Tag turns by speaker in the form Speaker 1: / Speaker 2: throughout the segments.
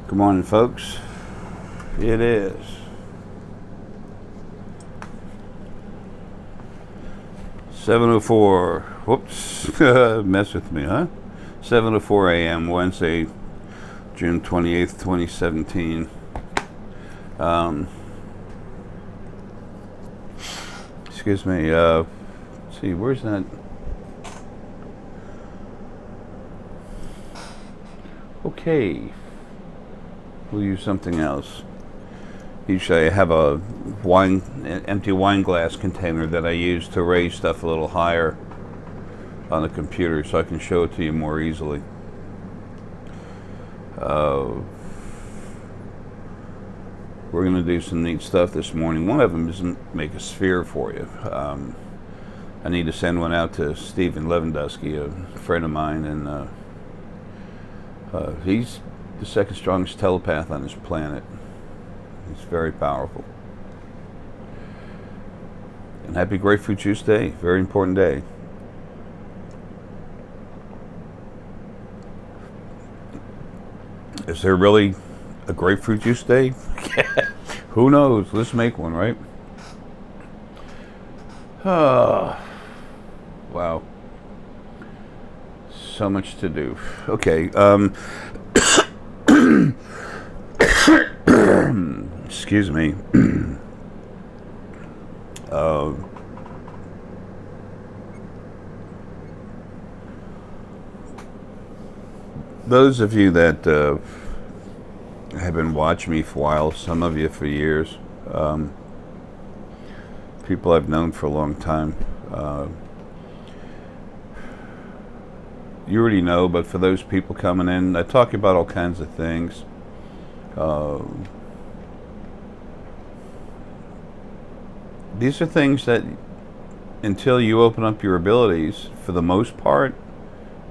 Speaker 1: Good morning, folks. It is 7:04. Whoops, mess with me, huh? 7:04 a.m. Wednesday, June 28th, 2017. Excuse me. Let's see, where's that? Okay. We'll use something else. Usually I have a empty wine glass container that I use to raise stuff a little higher on the computer so I can show it to you more easily. We're going to do some neat stuff this morning. One of them is make a sphere for you. I need to send one out to Stephen Lewandowski, a friend of mine, and he's the second strongest telepath on this planet. He's very powerful. And happy Grapefruit Juice Day. Very important day. Is there really a Grapefruit Juice Day? Who knows? Let's make one, right? Wow. So much to do. Okay. Excuse me. Those of you that have been watching me for a while, some of you for years, people I've known for a long time, you already know, but for those people coming in, I talk about all kinds of things. These are things that, until you open up your abilities, for the most part,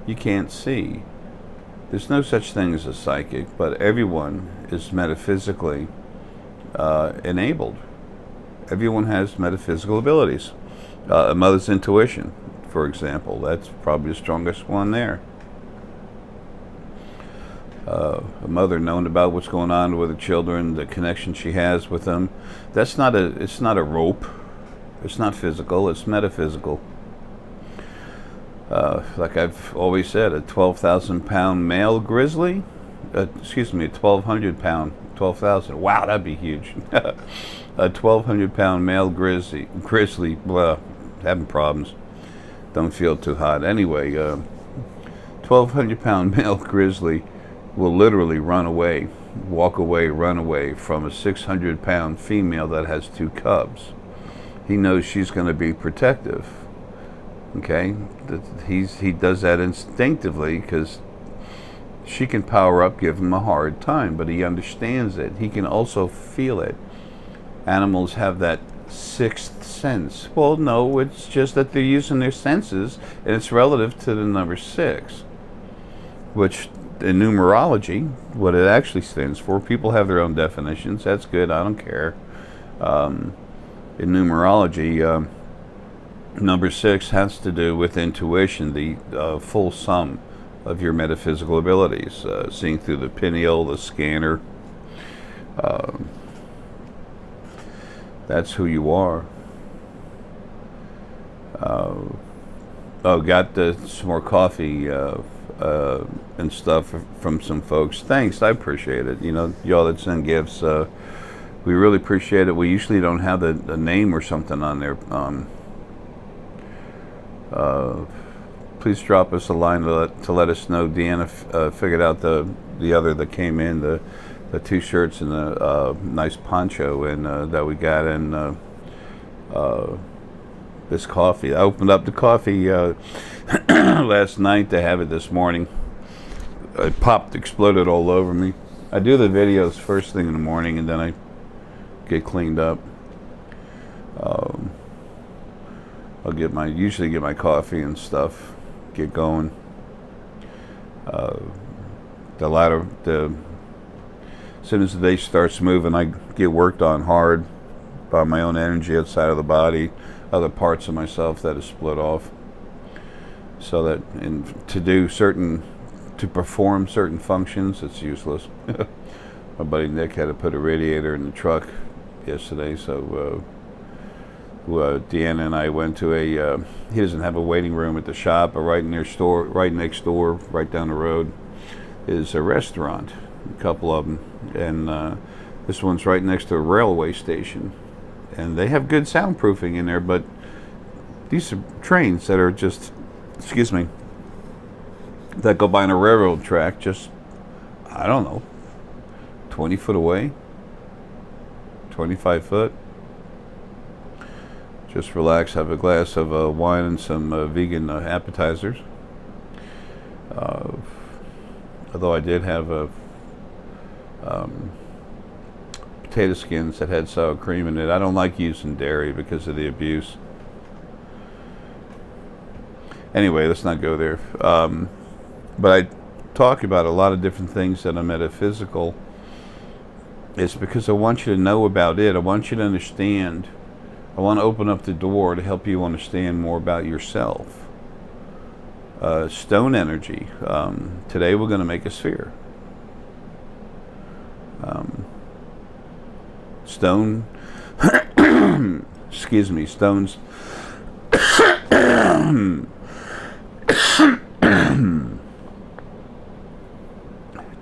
Speaker 1: you can't see. There's no such thing as a psychic, but everyone is metaphysically enabled. Everyone has metaphysical abilities. A mother's intuition, for example, that's probably the strongest one there. A mother knowing about what's going on with her children, the connection she has with them. It's not a rope. It's not physical. It's metaphysical. Like I've always said, a 12,000-pound male grizzly. Excuse me, a 1,200-pound. 12,000. Wow, that'd be huge. A 1,200-pound male grizzly. Blah, having problems. Don't feel too hot. Anyway, 1,200-pound male grizzly will literally run away, walk away, run away from a 600-pound female that has 2 cubs. He knows she's going to be protective. Okay, he does that instinctively because she can power up, give him a hard time, but he understands it. He can also feel it. Animals have that sixth sense. Well, no, it's just that they're using their senses, and it's relative to the number 6, which in numerology, what it actually stands for, people have their own definitions. That's good. I don't care. In numerology, number 6 has to do with intuition, the full sum of your metaphysical abilities, seeing through the pineal, the scanner. That's who you are. Got some more coffee and stuff from some folks. Thanks, I appreciate it. You know, y'all that send gifts, we really appreciate it. We usually don't have the name or something on there. Please drop us a line to let us know. Deanna figured out the other that came in, the 2 shirts and a nice poncho, and that we got in this coffee. I opened up the coffee last night to have it this morning. It exploded all over me. I do the videos first thing in the morning, and then I get cleaned up. I'll usually get my coffee and stuff, get going. As soon as the day starts moving, I get worked on hard by my own energy outside of the body, other parts of myself that is split off. So that to perform certain functions, it's useless. My buddy Nick had to put a radiator in the truck yesterday, so Deanna and I went to a. He doesn't have a waiting room at the shop, but right next door, right down the road, is a restaurant. A couple of them, and this one's right next to a railway station, and they have good soundproofing in there. But these are trains that are just, excuse me, that go by on a railroad track. Just, I don't know, 20 foot away, 25 foot. Just relax, have a glass of wine and some vegan appetizers. Although I did have potato skins that had sour cream in it. I don't like using dairy because of the abuse. Anyway, let's not go there. But I talk about a lot of different things that are metaphysical. It's because I want you to know about it. I want you to understand. I want to open up the door to help you understand more about yourself. Stone energy. Today we're going to make a sphere. Stone, excuse me, stones.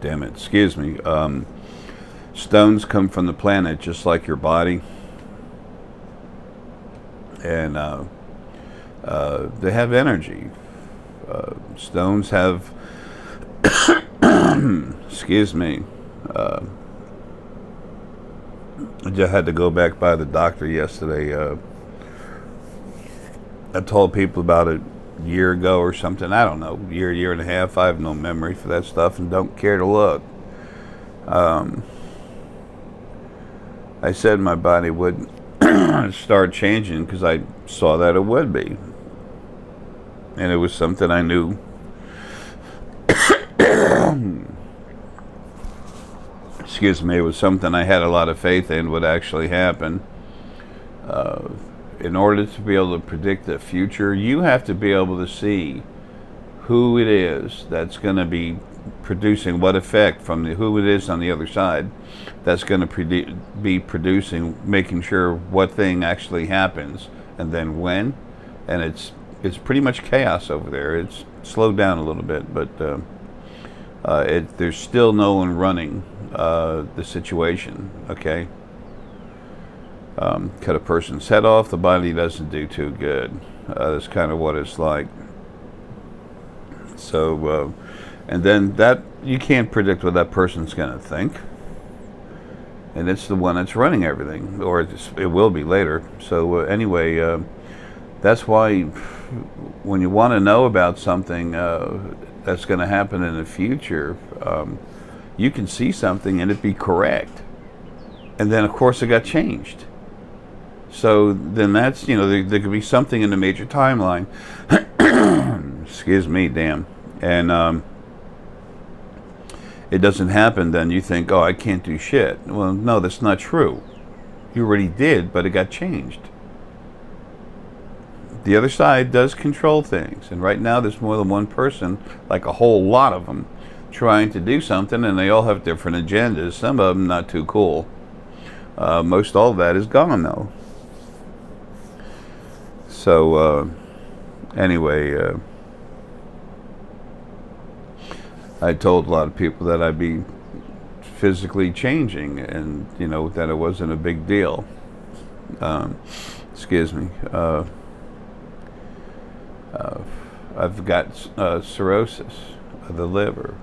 Speaker 1: Damn it, excuse me. Stones come from the planet just like your body. And they have energy. Stones have, excuse me, I just had to go back by the doctor yesterday. I told people about it a year ago or something. I don't know, year and a half. I have no memory for that stuff and don't care to look. I said my body would start changing because I saw that it would be. And it was something I knew. Excuse me, it was something I had a lot of faith in would actually happen. In order to be able to predict the future, you have to be able to see who it is that's going to be producing what effect from who it is on the other side that's going to be producing, making sure what thing actually happens and then when. And it's pretty much chaos over there. It's slowed down a little bit, but there's still no one running the situation. Okay, cut a person's head off, the body doesn't do too good. That's kind of what it's like. So and then that you can't predict what that person's going to think, and it's the one that's running everything, or it will be later. So anyway, that's why when you want to know about something that's going to happen in the future, you can see something and it be correct, and then of course it got changed. So then that's, you know, there could be something in the major timeline. Excuse me, damn. And it doesn't happen, then you think, oh, I can't do shit. Well, no, that's not true. You already did, but it got changed. The other side does control things, and right now there's more than one person, like a whole lot of them, trying to do something, and they all have different agendas. Some of them not too cool. Most all of that is gone though. So anyway, I told a lot of people that I'd be physically changing, and you know that it wasn't a big deal. Excuse me. I've got cirrhosis of the liver,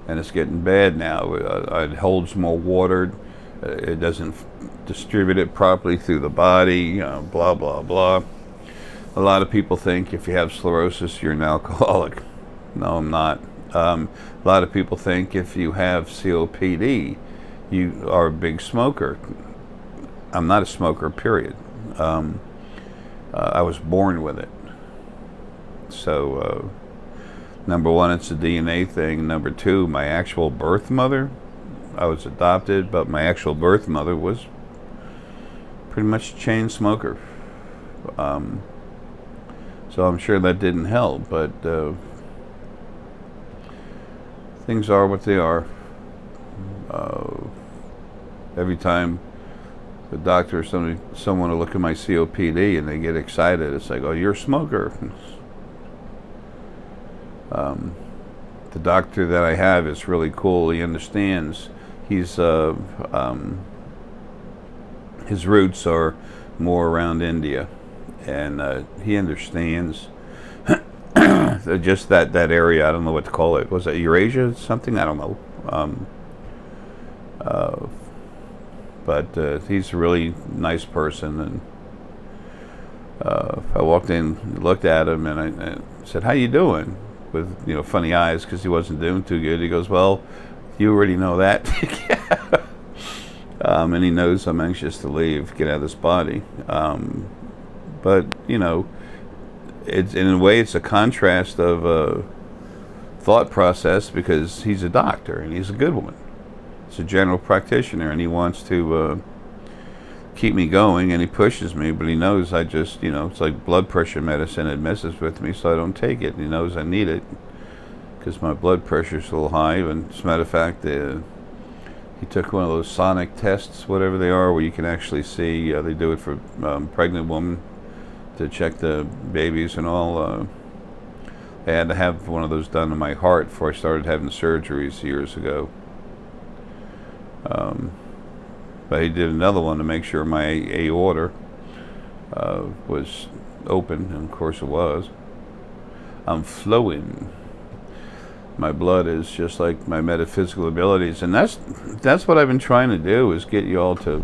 Speaker 1: and it's getting bad now. It holds more water. It doesn't distribute it properly through the body. Blah blah blah. A lot of people think if you have sclerosis, you're an alcoholic. No, I'm not. A lot of people think if you have COPD, you are a big smoker. I'm not a smoker, period. I was born with it. So, number one, it's a DNA thing. Number two, my actual birth mother, I was adopted, but my actual birth mother was pretty much a chain smoker. So I'm sure that didn't help, but things are what they are. Every time the doctor or someone will look at my COPD and they get excited, it's like, oh, you're a smoker. The doctor that I have is really cool. He understands. His roots are more around India, and he understands just that area. I don't know what to call it. Was that Eurasia? Something? I don't know. But he's a really nice person, and I walked in, looked at him, and I said, "How you doing?" With funny eyes, because he wasn't doing too good. He goes, "Well, you already know that." And he knows I'm anxious to leave, get out of this body. But it's in a way it's a contrast of a thought process, because he's a doctor and he's a good one. He's a general practitioner, and he wants to keep me going, and he pushes me, but he knows I just, it's like blood pressure medicine. It messes with me, so I don't take it. And he knows I need it because my blood pressure's a little high. And as a matter of fact, he took one of those sonic tests, whatever they are, where you can actually see. They do it for pregnant women to check the babies and all. I had to have one of those done to my heart before I started having surgeries years ago. But he did another one to make sure my aorta was open, and of course it was. I'm flowing. My blood is just like my metaphysical abilities, and that's what I've been trying to do, is get you all to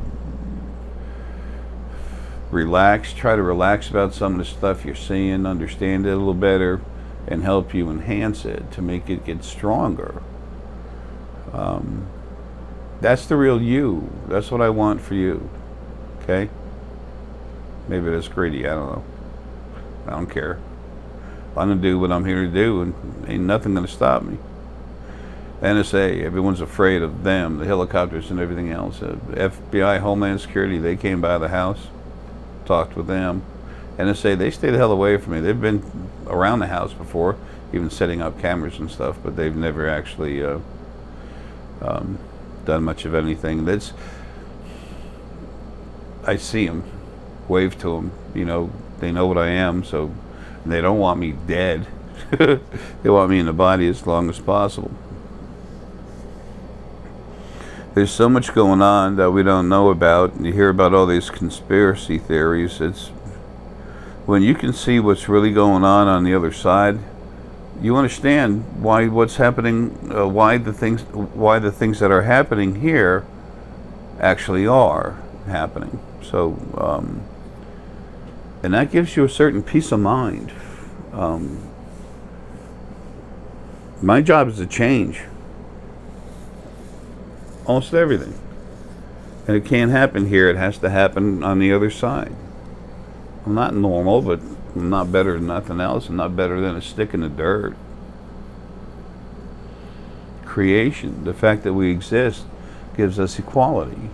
Speaker 1: relax, try to relax about some of the stuff you're seeing, understand it a little better, and help you enhance it to make it get stronger. That's the real you. That's what I want for you. Okay? Maybe that's greedy. I don't know. I don't care. I'm going to do what I'm here to do, and ain't nothing going to stop me. The NSA, everyone's afraid of them, the helicopters and everything else. FBI, Homeland Security, they came by the house, talked with them. NSA, they stay the hell away from me. They've been around the house before, even setting up cameras and stuff, but they've never actually done much of anything. I see them, wave to them. They know what I am, so they don't want me dead. They want me in the body as long as possible. There's so much going on that we don't know about. You hear about all these conspiracy theories. It's when you can see what's really going on the other side, you understand why what's happening, why the things that are happening here actually are happening. So, and that gives you a certain peace of mind. My job is to change almost everything, and it can't happen here. It has to happen on the other side. I'm not normal, but I'm not better than nothing else. I'm not better than a stick in the dirt. Creation, the fact that we exist, gives us equality.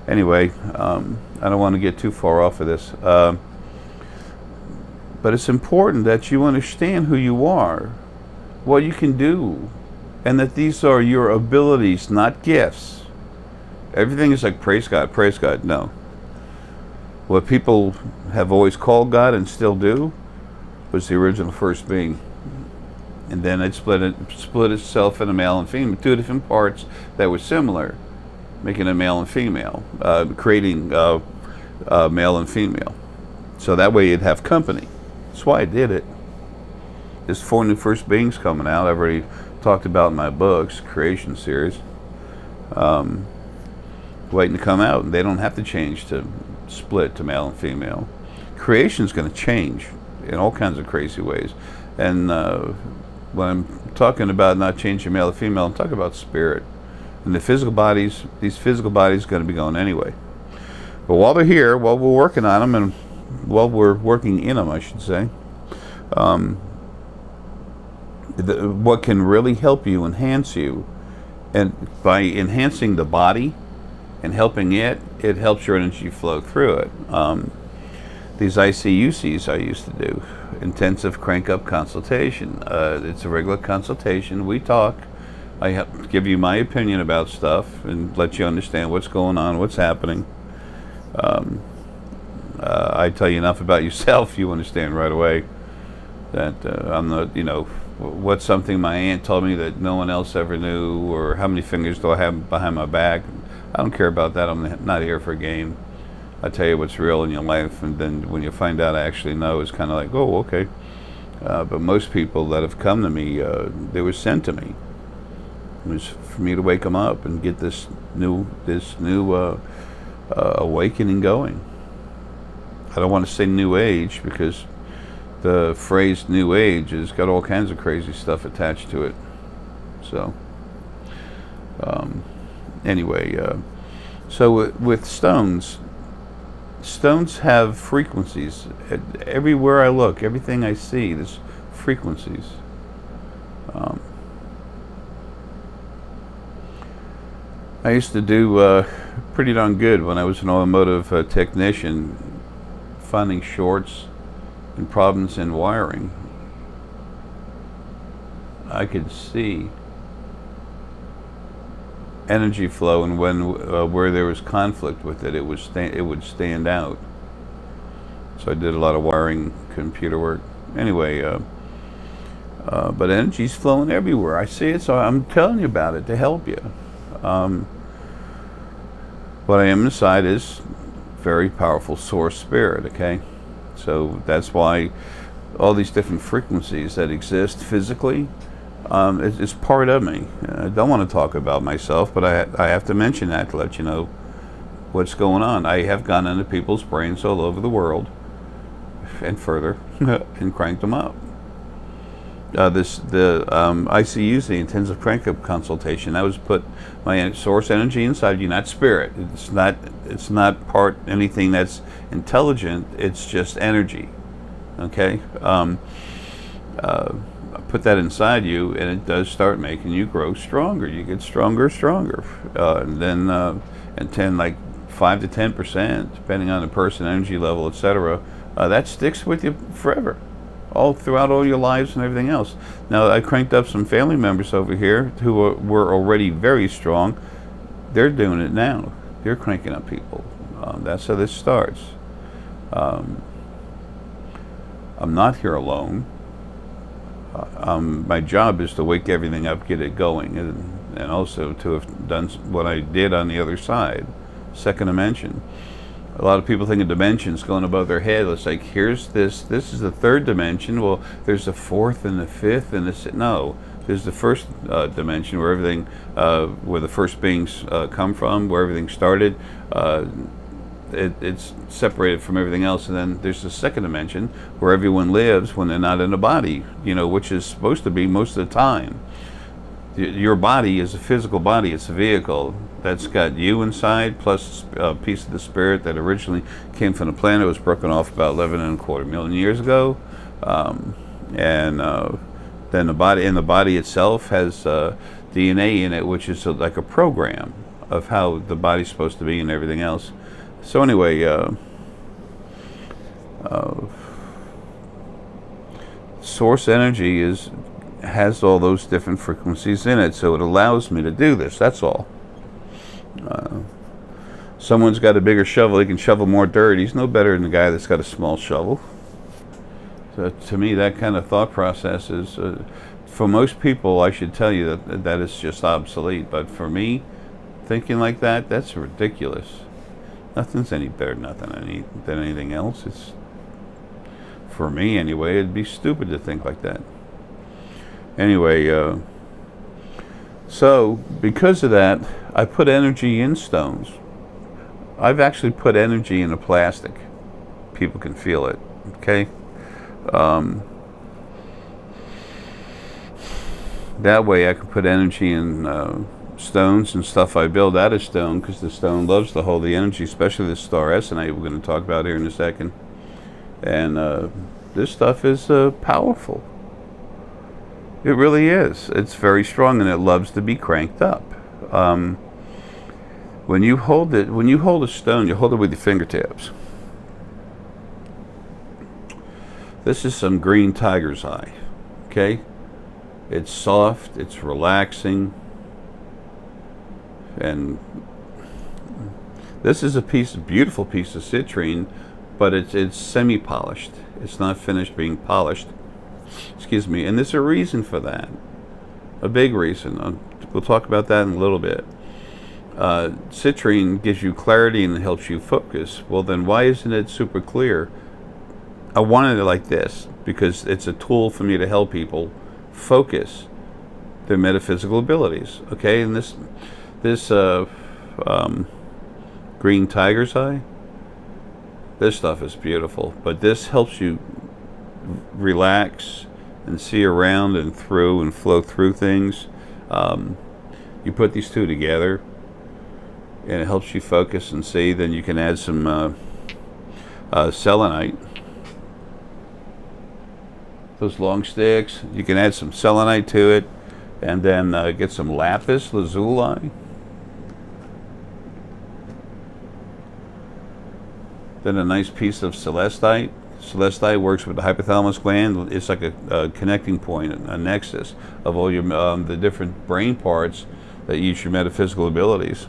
Speaker 1: Anyway, I don't want to get too far off of this. But it's important that you understand who you are, what you can do, and that these are your abilities, not gifts. Everything is like, praise God, praise God. No. What people have always called God and still do was the original first being. And then it split itself into male and female, two different parts that were similar, making a male and female, creating male and female. So that way you'd have company. That's why I did it. There's 4 new first beings coming out. I've already talked about in my books, creation series, waiting to come out. And they don't have to change to split to male and female. Creation's going to change in all kinds of crazy ways. And when I'm talking about not changing male to female, I'm talking about spirit. And the physical bodies, these physical bodies are going to be going anyway. But while they're here, while we're working on them, and while we're working in them, I should say, what can really help you, enhance you, and by enhancing the body and helping it, it helps your energy flow through it. These ICUCs I used to do, intensive crank-up consultation. It's a regular consultation. We talk. give you my opinion about stuff and let you understand what's going on, what's happening. I tell you enough about yourself, you understand right away that I'm not, what's something my aunt told me that no one else ever knew, or how many fingers do I have behind my back. I don't care about that. I'm not here for a game. I tell you what's real in your life, and then when you find out I actually know, it's kind of like, oh, okay. But most people that have come to me, they were sent to me. It was for me to wake them up and get this new awakening going. I don't want to say new age, because the phrase new age has got all kinds of crazy stuff attached to it. So anyway, so with stones have frequencies. Everywhere I look, everything I see, there's frequencies. I used to do pretty darn good when I was an automotive technician, finding shorts and problems in wiring. I could see energy flow, and when where there was conflict with it, it would stand out. So I did a lot of wiring, computer work. Anyway, but energy's flowing everywhere. I see it, so I'm telling you about it to help you. What I am inside is very powerful source spirit, okay? So that's why all these different frequencies that exist physically, it's part of me. I don't want to talk about myself, but I have to mention that to let you know what's going on. I have gone into people's brains all over the world and further and cranked them up. The ICU's, the intensive crank-up consultation, that was put my source energy inside you, not spirit. It's not part anything that's intelligent. It's just energy. Okay. I put that inside you, and it does start making you grow stronger. You get stronger, and then and 5 to 10%, depending on the person, energy level, etc. That sticks with you forever, all throughout all your lives and everything else. Now, I cranked up some family members over here who were already very strong. They're doing it now. They're cranking up people. That's how this starts. I'm not here alone. My job is to wake everything up, get it going, and also to have done what I did on the other side, second dimension. A lot of people think of dimensions going above their head. It's like, here's this is the third dimension. Well, there's the fourth and the fifth, and this. No, there's the first dimension where everything, where the first beings come from, where everything started. It's separated from everything else, and then there's the second dimension where everyone lives when they're not in a body, which is supposed to be most of the time. Your body is a physical body. It's a vehicle that's got you inside, plus a piece of the spirit that originally came from the planet. It was broken off about 11.25 million years ago, and then the body itself has DNA in it, which is like a program of how the body's supposed to be and everything else. So anyway, source energy has all those different frequencies in it, so it allows me to do this. That's all. Someone's got a bigger shovel; he can shovel more dirt. He's no better than the guy that's got a small shovel. So to me, that kind of thought process is, for most people, I should tell you that is just obsolete. But for me, thinking like that, that's ridiculous. Nothing's any better than anything else. It's, for me anyway, it'd be stupid to think like that. Anyway, so because of that, I put energy in stones. I've actually put energy in a plastic. People can feel it, okay? That way I can put energy in stones and stuff I build out of stone, because the stone loves to hold the energy, especially the star Essenite we're going to talk about here in a second. And this stuff is powerful. It really is. It's very strong, and it loves to be cranked up. When you hold a stone, you hold it with your fingertips. This is some green tiger's eye, okay? It's soft, it's relaxing. And this is a beautiful piece of citrine, but it's semi-polished. It's not finished being polished. Excuse me. And there's a reason for that. A big reason. We'll talk about that in a little bit. Citrine gives you clarity and helps you focus. Well, then why isn't it super clear? I wanted it like this because it's a tool for me to help people focus their metaphysical abilities. Okay, and this green tiger's eye, this stuff is beautiful, but this helps you relax and see around and through and flow through things. You put these two together and it helps you focus and see. Then you can add some selenite, those long sticks. You can add some selenite to it, and then get some lapis lazuli. Then a nice piece of celestite. Celestite works with the hypothalamus gland. It's like a connecting point, a nexus of all your the different brain parts that use your metaphysical abilities.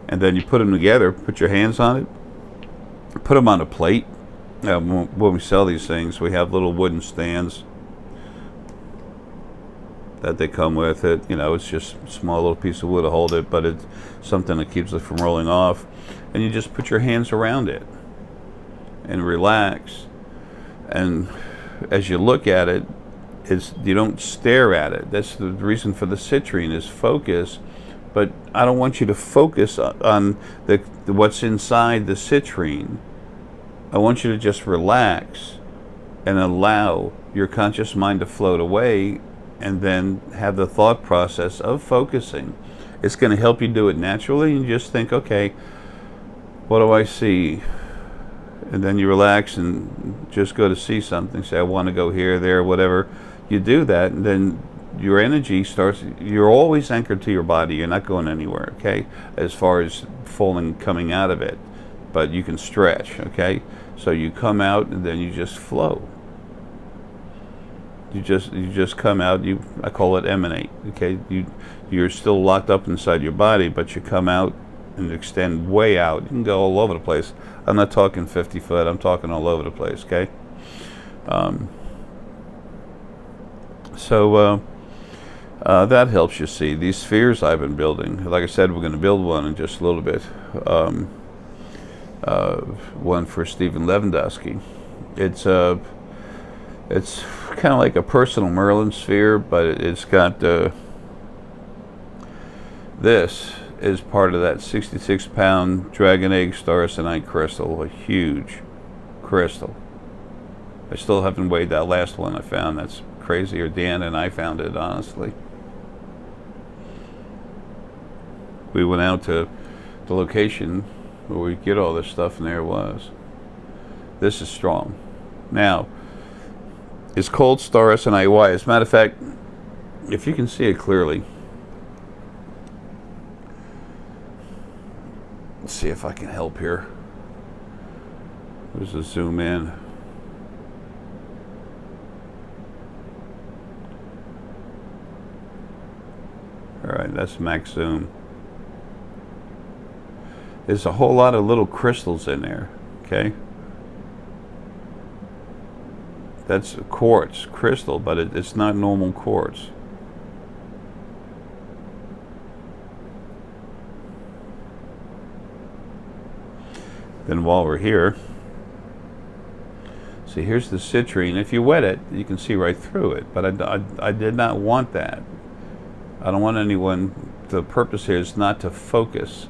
Speaker 1: And then you put them together, put your hands on it, put them on a plate. When we sell these things, we have little wooden stands that they come with it. You know, it's just a small little piece of wood to hold it, but it's something that keeps it from rolling off. And you just put your hands around it and relax. And as you look at it, you don't stare at it. That's the reason for the citrine, is focus. But I don't want you to focus on what's inside the citrine. I want you to just relax and allow your conscious mind to float away, and then have the thought process of focusing. It's going to help you do it naturally, and just think, okay, what do I see? And then you relax and just go to see something. Say, I want to go here, there, whatever. You do that, and then your energy starts. You're always anchored to your body. You're not going anywhere, okay, as far as coming out of it. But you can stretch, okay? So you come out and then you just flow. You just come out. I call it emanate, okay? You're still locked up inside your body, but you come out and extend way out. You can go all over the place. I'm not talking 50 foot. I'm talking all over the place, okay? That helps you see these spheres I've been building. Like I said, we're going to build one in just a little bit. One for Stephen Lewandowski. It's kind of like a personal Merlin sphere, but it's got this is part of that 66-pound dragon egg star Essenite crystal, a huge crystal. I still haven't weighed that last one I found. That's crazy. Or Dan and I found it, honestly. We went out to the location where we get all this stuff, and there it was. This is strong. Now, it's called Star Essenite. Why? As a matter of fact, if you can see it clearly, let's see if I can help here. There's a zoom in. All right, that's max zoom. There's a whole lot of little crystals in there, okay? That's a quartz crystal, but it's not normal quartz. Then while we're here, see, here's the citrine. If you wet it, you can see right through it, but I did not want that. I don't want anyone, the purpose here is not to focus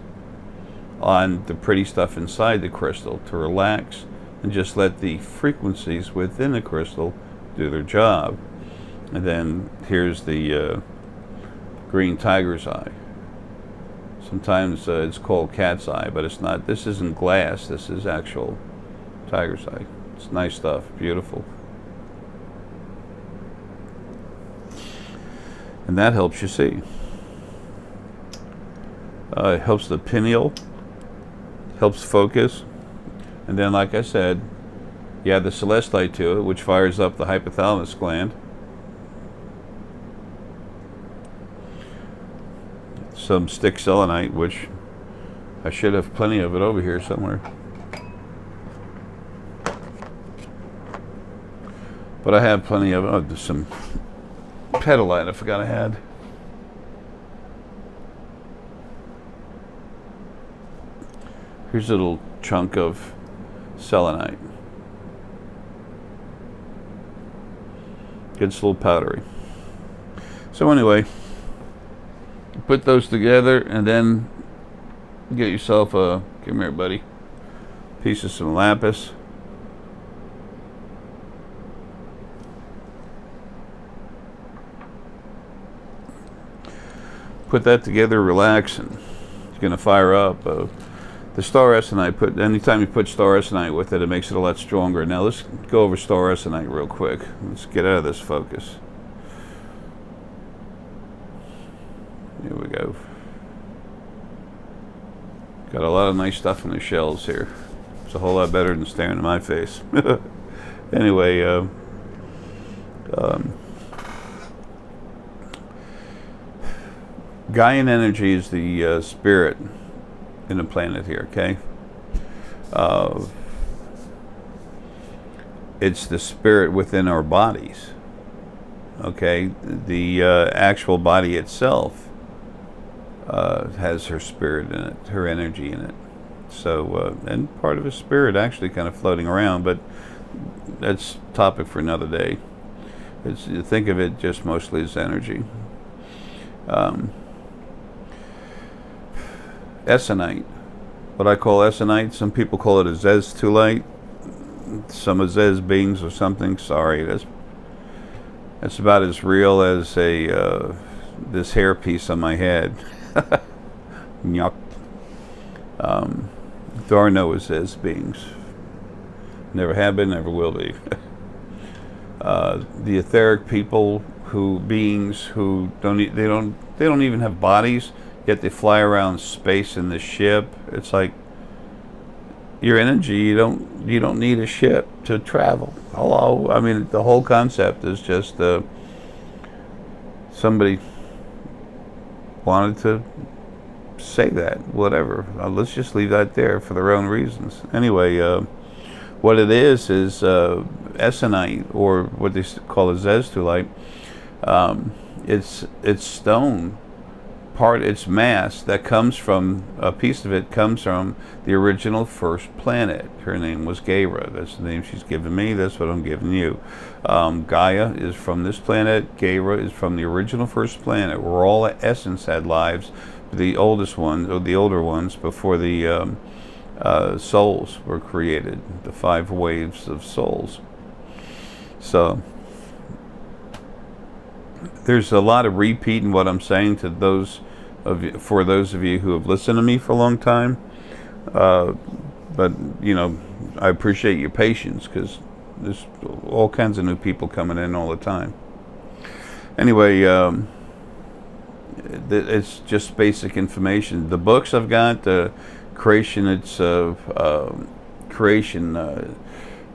Speaker 1: on the pretty stuff inside the crystal, to relax and just let the frequencies within the crystal do their job. And then here's the green tiger's eye. Sometimes it's called cat's eye, but it's not. This isn't glass. This is actual tiger's eye. It's nice stuff. Beautiful. And that helps you see. It helps the pineal, helps focus. And then, like I said, you add the celestite to it, which fires up the hypothalamus gland. some stick selenite, which I should have plenty of it over here somewhere. But I have plenty of it. Oh, there's some petalite I forgot I had. Here's a little chunk of selenite. Gets a little powdery. So anyway, put those together and then get yourself a, come here buddy, piece of some lapis. Put that together, relax, and it's going to fire up. The star Essenite, anytime you put star Essenite with it, it makes it a lot stronger. Now let's go over star Essenite real quick. Let's get out of this focus. Here we go. Got a lot of nice stuff in the shells here. It's a whole lot better than staring at my face. Anyway, Gaian energy is the spirit in the planet here, okay? It's the spirit within our bodies, okay? The actual body itself has her spirit in it, her energy in it. So, and part of his spirit actually kind of floating around, but that's topic for another day. Think of it just mostly as energy. Essenite, what I call Essenite, some people call it a Zez-tulite, some Zez beings or something. Sorry, that's about as real as a this hair piece on my head. Yuck. There are no Zez beings. Never have been, never will be. The etheric people, beings who don't even have bodies, yet they fly around space in this ship. It's like your energy. You don't need a ship to travel. Hello. I mean, the whole concept is just somebody wanted to say that. Whatever. Let's just leave that there for their own reasons. Anyway, what it is Essenite, or what they call a Zez-tulite. It's stone. Its mass that comes from, a piece of it comes from the original first planet. Her name was Gaia. That's the name she's given me. That's what I'm giving you. Gaia is from this planet. Gaia is from the original first planet, where all the Essence had lives. The oldest ones, or the older ones, before the souls were created. The 5 waves of souls. So there's a lot of repeat in what I'm saying to for those of you who have listened to me for a long time. But you know, I appreciate your patience, because there's all kinds of new people coming in all the time. Anyway, it's just basic information. The books I've got, creation, creation.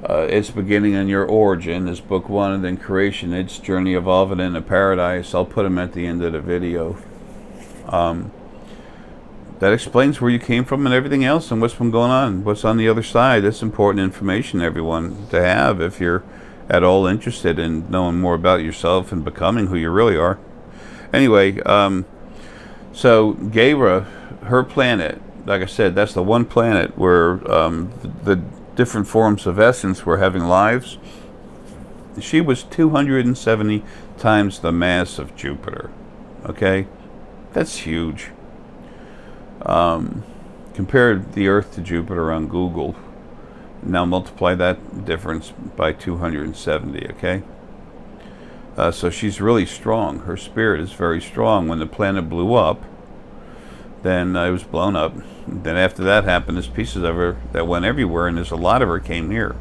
Speaker 1: Its beginning and your origin is book 1, and then creation, its journey, evolving into paradise. I'll put them at the end of the video. That explains where you came from and everything else, and what's been going on, what's on the other side. That's important information, everyone, to have if you're at all interested in knowing more about yourself and becoming who you really are. Anyway, so Gaia, her planet, like I said, that's the one planet where the different forms of essence were having lives. She was 270 times the mass of Jupiter. Okay, that's huge. Compare the Earth to Jupiter on Google. Now multiply that difference by 270. Okay, so she's really strong. Her spirit is very strong. When the planet blew up, then it was blown up. Then after that happened, there's pieces of her that went everywhere, and there's a lot of her came here.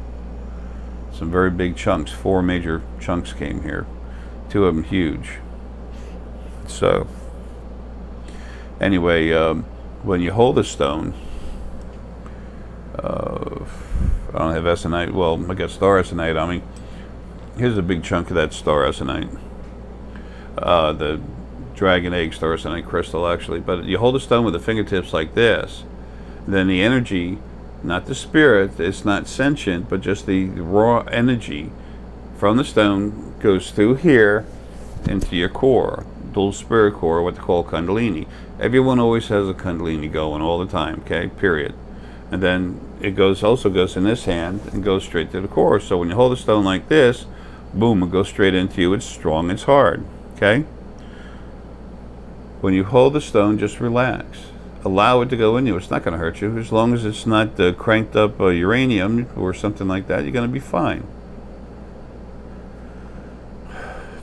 Speaker 1: Some very big chunks, 4 major chunks came here. 2 of them huge. So, anyway, when you hold a stone, I don't have Essenite, well, I got star Essenite on me. Here's a big chunk of that star Essenite. dragon egg star Essenite crystal, actually. But you hold the stone with the fingertips like this, then the energy, not the spirit, it's not sentient, but just the raw energy from the stone goes through here into your core, dual spirit core, what they call Kundalini. Everyone always has a Kundalini going all the time, okay, period. And then it also goes in this hand and goes straight to the core. So when you hold the stone like this, boom, it goes straight into you. It's strong, it's hard, okay? When you hold the stone, just relax. Allow it to go in you. It's not going to hurt you. As long as it's not cranked up uranium or something like that, you're going to be fine.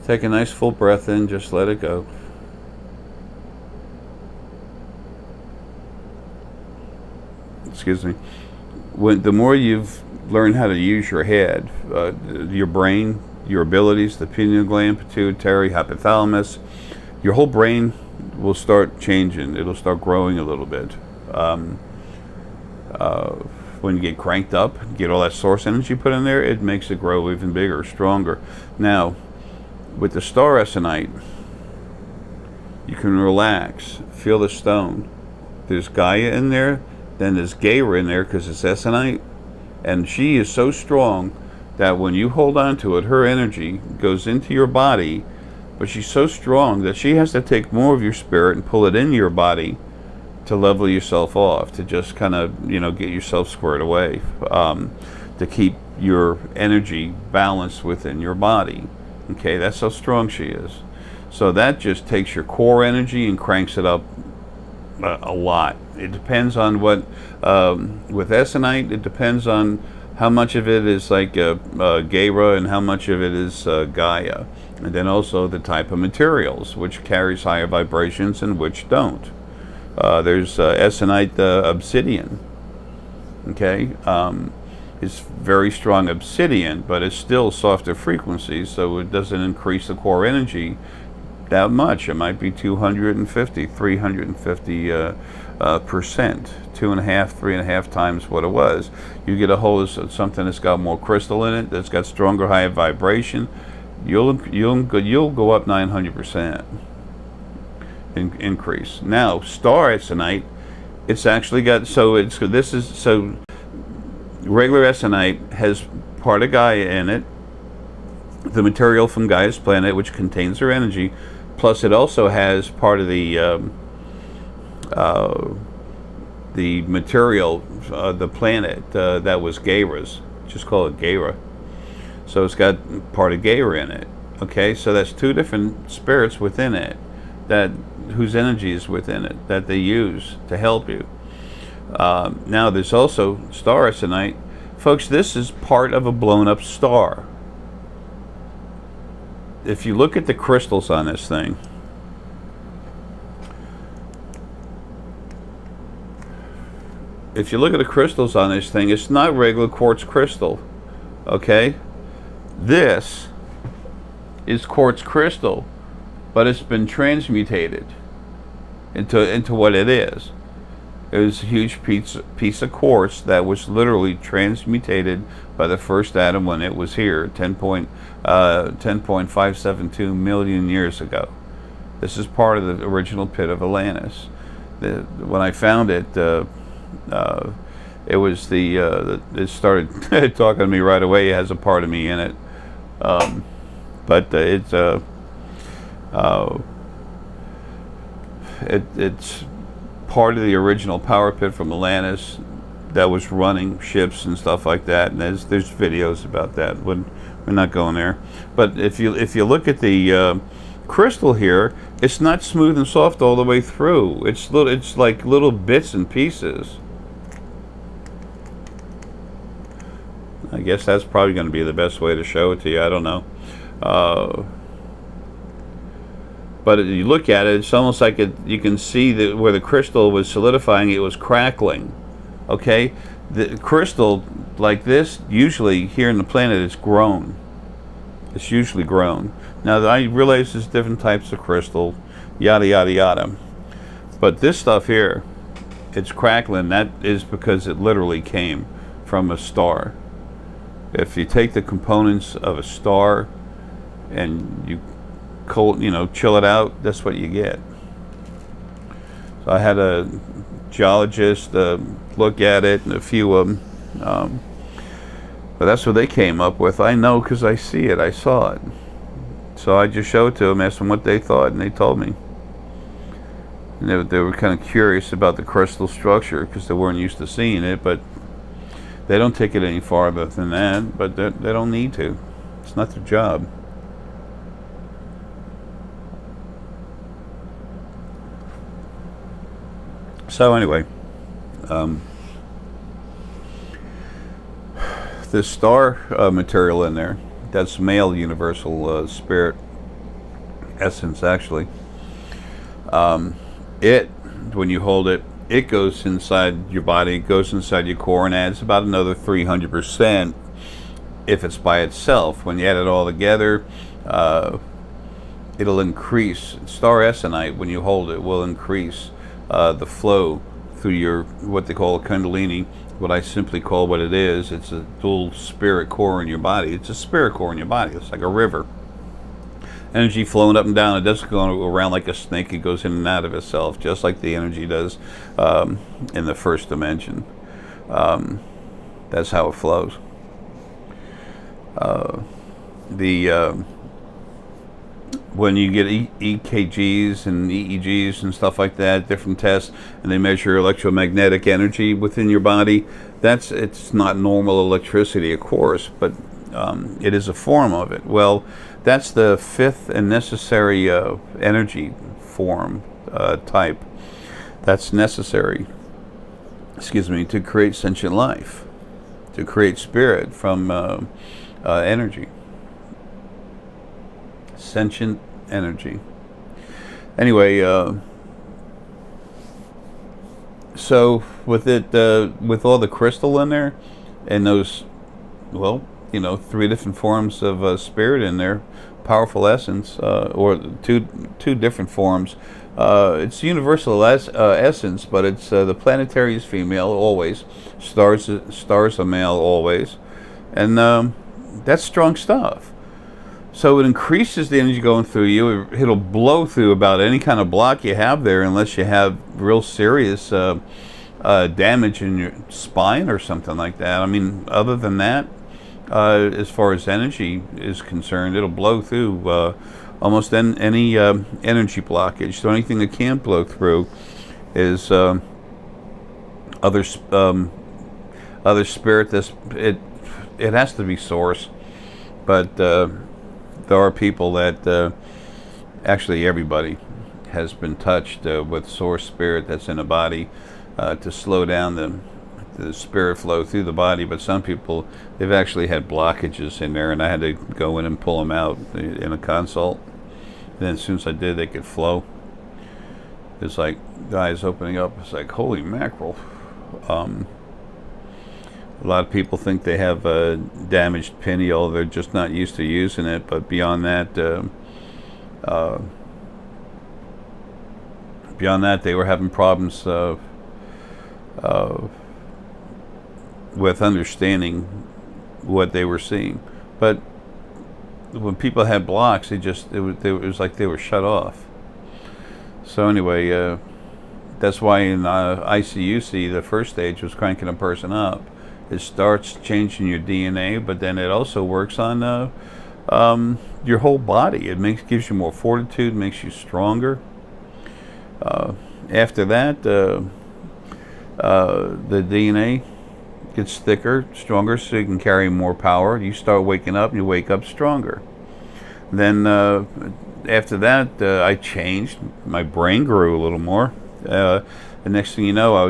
Speaker 1: Take a nice full breath in, just let it go. Excuse me. The more you've learned how to use your head, your brain, your abilities, the pineal gland, pituitary, hypothalamus, your whole brain will start changing. It'll start growing a little bit. When you get cranked up, get all that source energy put in there, it makes it grow even bigger, stronger. Now, with the star Essenite, you can relax, feel the stone. There's Gaia in there, then there's Gaia in there because it's Essenite, and she is so strong that when you hold on to it, her energy goes into your body, but she's so strong that she has to take more of your spirit and pull it into your body to level yourself off, to just kind of, get yourself squared away, to keep your energy balanced within your body. Okay, that's how strong she is. So that just takes your core energy and cranks it up a lot. It depends on what, with Essenite, it depends on how much of it is like Gaia and how much of it is Gaia. And then also the type of materials, which carries higher vibrations and which don't. There's Essenite obsidian. Okay, it's very strong obsidian, but it's still softer frequencies, so it doesn't increase the core energy that much. It might be 250, 350%, 2.5, 3.5 times what it was. You get a hold of something that's got more crystal in it, that's got stronger, higher vibration, you'll go up 900% increase. Now, star Essenite, it's actually got, so regular Essenite has part of Gaia in it, the material from Gaia's planet, which contains her energy, plus it also has part of the material, the planet that was Gaia's, just call it Gaia. So it's got part of Gaia in it. Okay, so that's two different spirits within it, whose energy is within it, that they use to help you. Now there's also star Essenite. Folks, this is part of a blown up star. If you look at the crystals on this thing, it's not regular quartz crystal. Okay, this is quartz crystal, but it's been transmutated into what it is. It was a huge piece of quartz that was literally transmutated by the first atom when it was here 10.572 million years ago. This is part of the original pit of Atlantis. When I found it, it was it started talking to me right away. It has a part of me in it, but it's part of the original power pit from Atlantis that was running ships and stuff like that, and there's videos about that. We're not going there, but if you look at the crystal here, it's not smooth and soft all the way through. It's like little bits and pieces. I guess that's probably going to be the best way to show it to you. I don't know. But you look at it, it's almost like you can see that where the crystal was solidifying, it was crackling. Okay? The crystal like this, usually here in the planet, it's grown. It's usually grown. Now, I realize there's different types of crystal, yada, yada, yada. But this stuff here, it's crackling. That is because it literally came from a star. If you take the components of a star and you cold, chill it out, that's what you get. So I had a geologist look at it, and a few of them. But that's what they came up with. I know because I see it. I saw it. So I just showed it to them, asked them what they thought, and they told me. And they were kind of curious about the crystal structure because they weren't used to seeing it, but they don't take it any farther than that, but they don't need to. It's not their job. So anyway, the star material in there, that's male universal spirit essence actually. When you hold it, it goes inside your body, it goes inside your core and adds about another 300% if it's by itself. When you add it all together, it'll increase. Star Essenite, when you hold it, will increase the flow through your, what they call a kundalini, what I simply call what it is. It's a dual spirit core in your body. It's a spirit core in your body. It's like a river. Energy flowing up and down. It doesn't go around like a snake. It goes in and out of itself, just like the energy does in the first dimension. That's how it flows. When you get EKGs and EEGs and stuff like that, different tests, and they measure electromagnetic energy within your body, it's not normal electricity, of course, but it is a form of it. Well, that's the fifth and necessary energy form type that's necessary, to create sentient life, to create spirit from energy. Sentient energy. Anyway, so with it, with all the crystal in there, and those, three different forms of spirit in there, powerful essence, or two different forms. It's universal essence, but it's the planetary is female always. Stars are male always, and that's strong stuff. So it increases the energy going through you. It'll blow through about any kind of block you have there, unless you have real serious damage in your spine or something like that. I mean, other than that, as far as energy is concerned, it'll blow through almost any energy blockage. The only thing that can't blow through is other spirit. It has to be source, but there are people that actually everybody has been touched with source spirit that's in a body to slow down the spirit flow through the body. But some people, they've actually had blockages in there, and I had to go in and pull them out in a consult. And then as soon as I did, they could flow. It's like the eyes opening up. It's like, holy mackerel. A lot of people think they have a damaged pineal. They're just not used to using it. But beyond that, they were having problems with understanding what they were seeing. But when people had blocks, it was like they were shut off. So anyway, that's why in ICUC, the first stage was cranking a person up. It starts changing your DNA, but then it also works on your whole body. It gives you more fortitude, makes you stronger. After that, the DNA gets thicker, stronger, so you can carry more power. You start waking up, and you wake up stronger. Then after that, I changed. My brain grew a little more. The next thing you know, I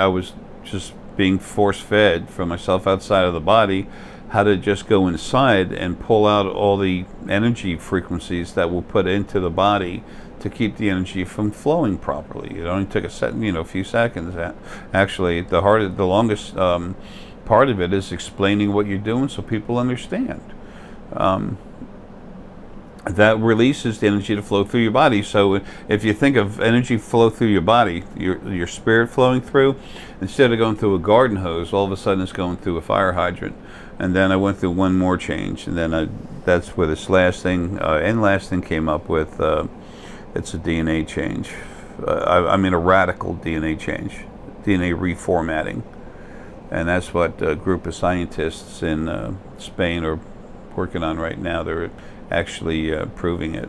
Speaker 1: was just being force-fed from myself outside of the body, how to just go inside and pull out all the energy frequencies that will put into the body to keep the energy from flowing properly. It only took a few seconds. Actually, the longest part of it is explaining what you're doing so people understand. That releases the energy to flow through your body. So if you think of energy flow through your body, your spirit flowing through, instead of going through a garden hose, all of a sudden it's going through a fire hydrant. and then I went through one more change, and then that's where this last thing came up with. It's a DNA change. I mean a radical DNA change, DNA reformatting, and that's what a group of scientists in Spain are working on right now. They're actually proving it.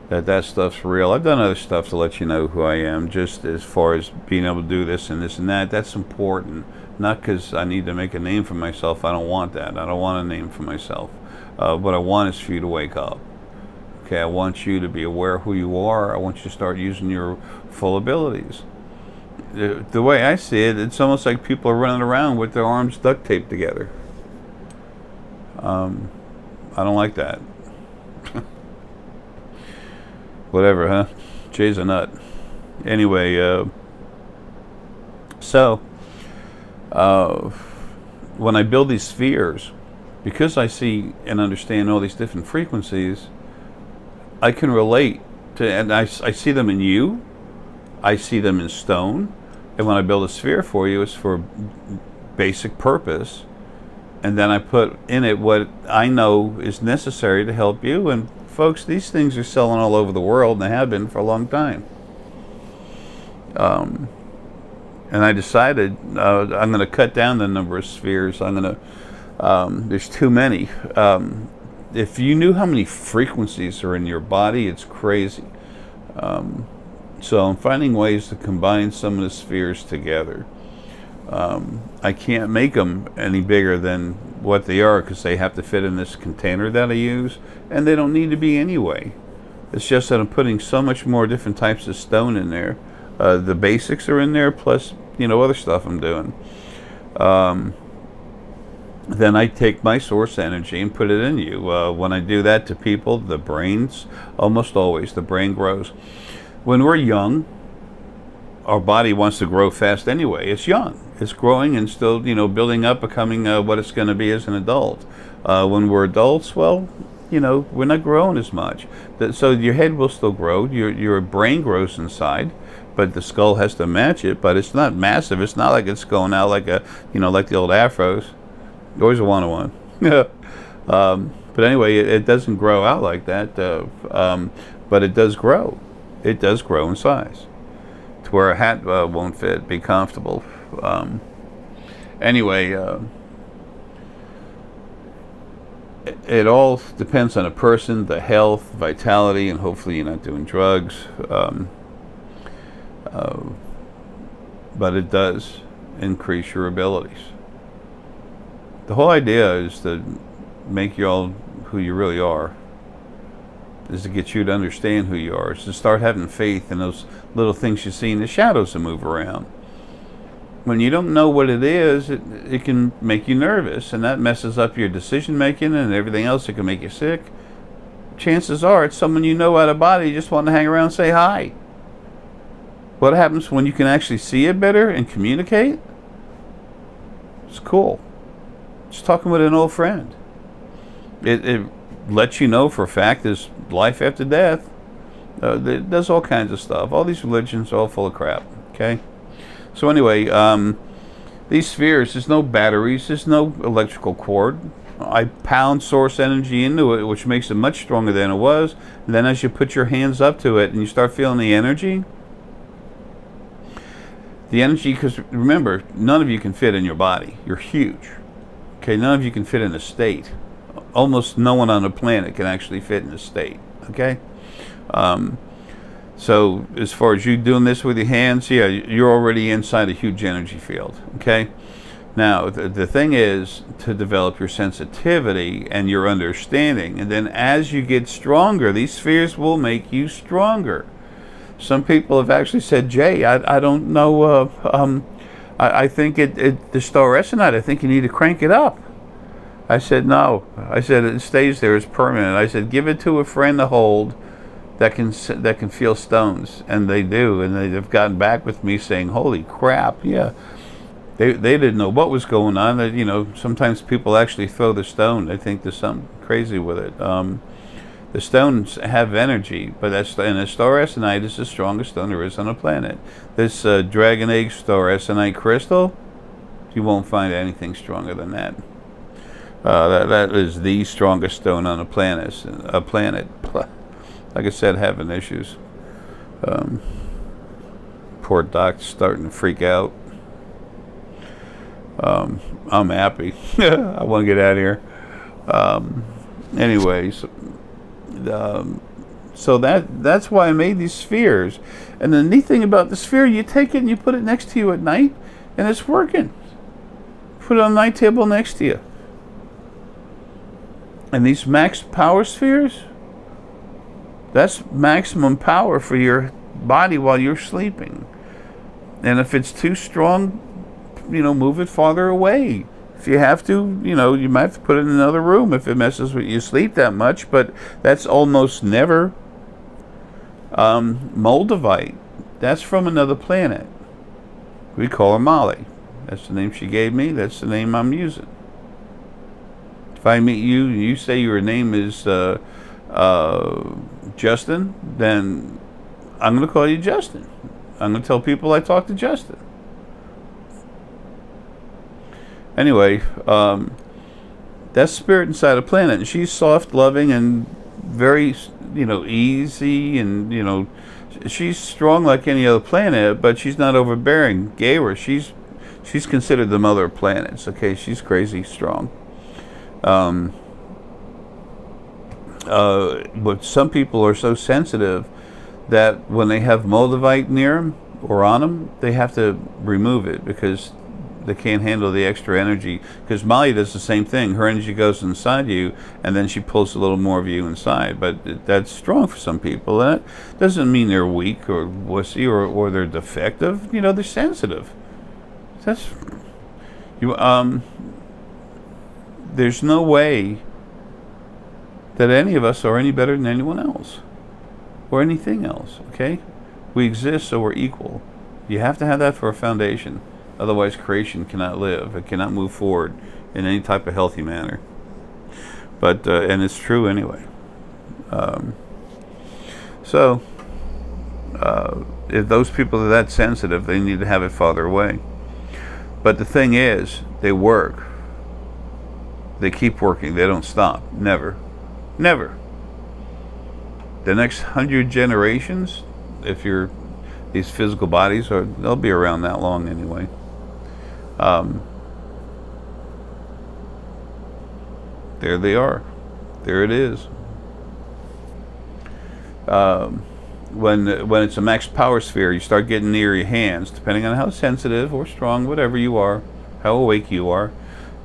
Speaker 1: That stuff's real. I've done other stuff to let you know who I am, just as far as being able to do this and this and that. That's important. Not because I need to make a name for myself. I don't want that. I don't want a name for myself. What I want is for you to wake up. Okay, I want you to be aware of who you are. I want you to start using your full abilities. The way I see it, it's almost like people are running around with their arms duct taped together. I don't like that. Whatever, huh? Jay's a nut. Anyway, when I build these spheres, because I see and understand all these different frequencies, I can relate to, and I see them in you, I see them in stone, and when I build a sphere for you, it's for basic purpose, and then I put in it what I know is necessary to help you. And folks, these things are selling all over the world, and they have been for a long time. And I decided I'm going to cut down the number of spheres. There's too many. If you knew how many frequencies are in your body, it's crazy. So I'm finding ways to combine some of the spheres together. I can't make them any bigger than what they are because they have to fit in this container that I use, and they don't need to be anyway. It's just that I'm putting so much more different types of stone in there. The basics are in there, plus other stuff I'm doing. Then I take my source energy and put it in you. When I do that to people, the brains, almost always, the brain grows. When we're young, our body wants to grow fast anyway. It's young. It's growing and still, building up, becoming what it's going to be as an adult. When we're adults, well, we're not growing as much. So your head will still grow. Your brain grows inside, but the skull has to match it. But it's not massive. It's not like it's going out like like the old afros. Always a one-on-one. But anyway, it doesn't grow out like that. But it does grow. It does grow in size to where a hat won't fit, be comfortable. Anyway, it all depends on a person, the health, vitality, and hopefully you're not doing drugs. But it does increase your abilities. The whole idea is to make you all who you really are. Is to get you to understand who you are. Is to start having faith in those little things you see in the shadows that move around. When you don't know what it is, it can make you nervous, and that messes up your decision making and everything else. It can make you sick. Chances are it's someone you know out of body, you just want to hang around and say hi. What happens when you can actually see it better and communicate? It's cool. Just talking with an old friend. It lets you know for a fact there's life after death. It does all kinds of stuff. All these religions are all full of crap. Okay? So anyway, these spheres, there's no batteries, there's no electrical cord. I pound source energy into it, which makes it much stronger than it was. And then as you put your hands up to it and you start feeling the energy, because remember, none of you can fit in your body. You're huge. Okay, none of you can fit in a state. Almost no one on the planet can actually fit in a state. Okay? So as far as you doing this with your hands, yeah, you're already inside a huge energy field. Okay? Now, the thing is to develop your sensitivity and your understanding. And then as you get stronger, these spheres will make you stronger. Some people have actually said, Jay, I don't know, I think the star Essenite, I think you need to crank it up. I said, no. I said, it stays there, it's permanent. I said, give it to a friend to hold that can feel stones. And they do, and they've gotten back with me saying, holy crap, yeah. They didn't know what was going on. Sometimes people actually throw the stone. They think there's something crazy with it. The stones have energy, but and a star Essenite is the strongest stone there is on the planet. This dragon egg star Essenite crystal, You won't find anything stronger than that. That is the strongest stone on a planet. Like I said, having issues. Poor Doc's starting to freak out. I'm happy. I want to get out of here. Anyways, so that's why I made these spheres. And the neat thing about the sphere, you take it and you put it next to you at night, and it's working. Put it on the night table next to you. And these max power spheres, that's maximum power for your body while you're sleeping. And if it's too strong, move it farther away. If you have to, you might have to put it in another room if it messes with your sleep that much, but that's almost never. Moldavite, that's from another planet. We call her Molly. That's the name she gave me. That's the name I'm using. If I meet you and you say your name is Justin, then I'm going to call you Justin. I'm going to tell people I talked to Justin. Anyway, that's spirit inside a planet, and she's soft, loving, and very, easy, and she's strong like any other planet, but she's not overbearing. Gaia, she's considered the mother of planets. Okay, she's crazy strong. But some people are so sensitive that when they have Moldavite near them or on them, they have to remove it because they can't handle the extra energy. Because Molly does the same thing. Her energy goes inside you, and then she pulls a little more of you inside. But that's strong for some people. And that doesn't mean they're weak or wussy or they're defective. They're sensitive. That's there's no way that any of us are any better than anyone else or anything else. Okay, we exist, so we're equal. You have to have that for a foundation. Otherwise, creation cannot live. It cannot move forward in any type of healthy manner. But and it's true anyway. So if those people are that sensitive, they need to have it farther away. But the thing is, they work. They keep working. They don't stop. Never. Never. The next 100 generations, if these physical bodies they'll be around that long anyway. There they are. There it is. When it's a max power sphere, you start getting near your hands, depending on how sensitive or strong, whatever you are, how awake you are,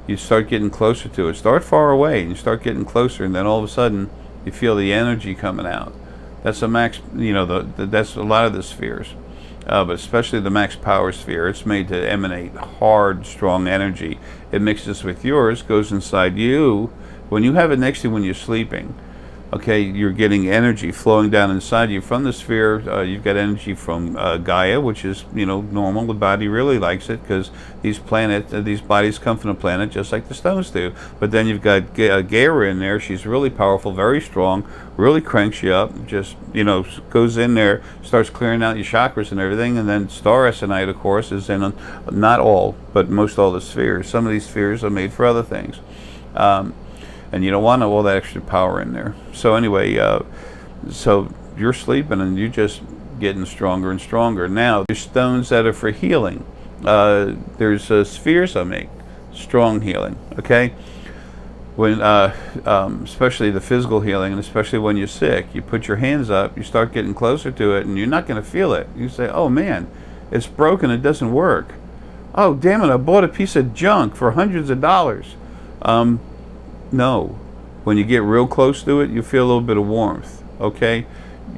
Speaker 1: you start getting closer to it. Start far away and you start getting closer, and then all of a sudden you feel the energy coming out. That's a max, that's a lot of the spheres. But especially the max power sphere, it's made to emanate hard, strong energy. It mixes with yours, goes inside you. When you have it next to you when you're sleeping, okay, you're getting energy flowing down inside you from the sphere. You've got energy from Gaia, which is, normal. The body really likes it because these bodies come from the planet just like the stones do. But then you've got Gaia in there. She's really powerful, very strong, really cranks you up, just, goes in there, starts clearing out your chakras and everything. And then Star Essenite, of course, is in, not all, but most all the spheres. Some of these spheres are made for other things. And you don't want all that extra power in there. So anyway, so you're sleeping and you're just getting stronger and stronger. Now, there's stones that are for healing. There's spheres I make, strong healing, okay? When, especially the physical healing, and especially when you're sick, you put your hands up, you start getting closer to it, and you're not going to feel it. You say, oh man, it's broken, it doesn't work. Oh, damn it, I bought a piece of junk for hundreds of dollars. No. When you get real close to it, you feel a little bit of warmth, okay?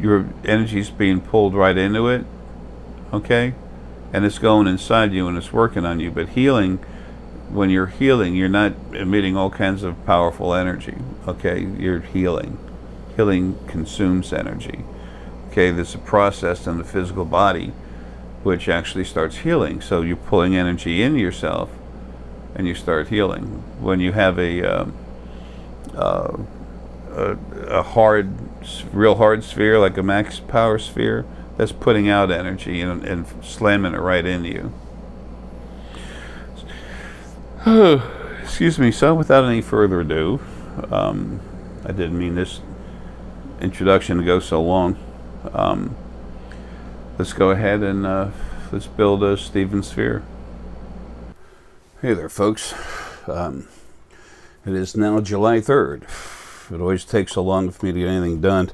Speaker 1: Your energy's being pulled right into it, okay? And it's going inside you and it's working on you. But healing, when you're healing, you're not emitting all kinds of powerful energy, okay? You're healing. Healing consumes energy, okay? There's a process in the physical body which actually starts healing. So you're pulling energy into yourself and you start healing. When you have a hard, real hard sphere like a max power sphere, that's putting out energy and slamming it right into you. Excuse me. So, without any further ado, I didn't mean this introduction to go so long. Let's go ahead and let's build a Stephen sphere. Hey there, folks. It is now July 3rd. It always takes so long for me to get anything done.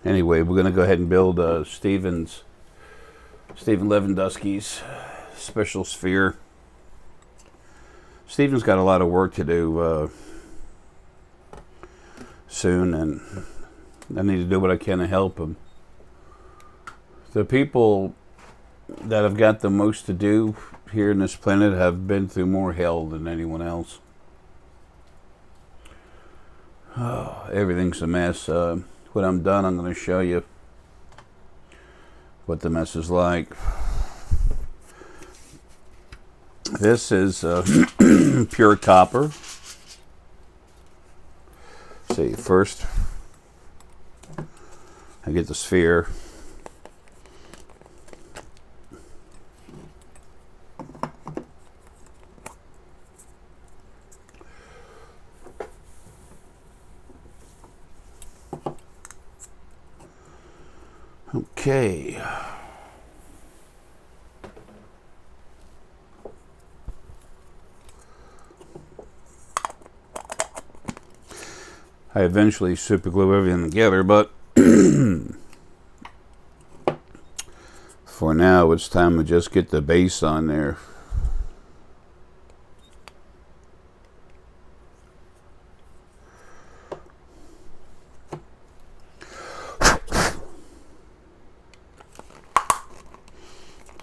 Speaker 1: Anyway, we're going to go ahead and build Stephen Lewandowski's special sphere. Stephen's got a lot of work to do soon, and I need to do what I can to help him. The people that have got the most to do here in this planet have been through more hell than anyone else. Oh, everything's a mess. When I'm done, I'm going to show you what the mess is like. This is pure copper. See, first I get the sphere. Okay. I eventually superglue everything together, but for now it's time to just get the base on there.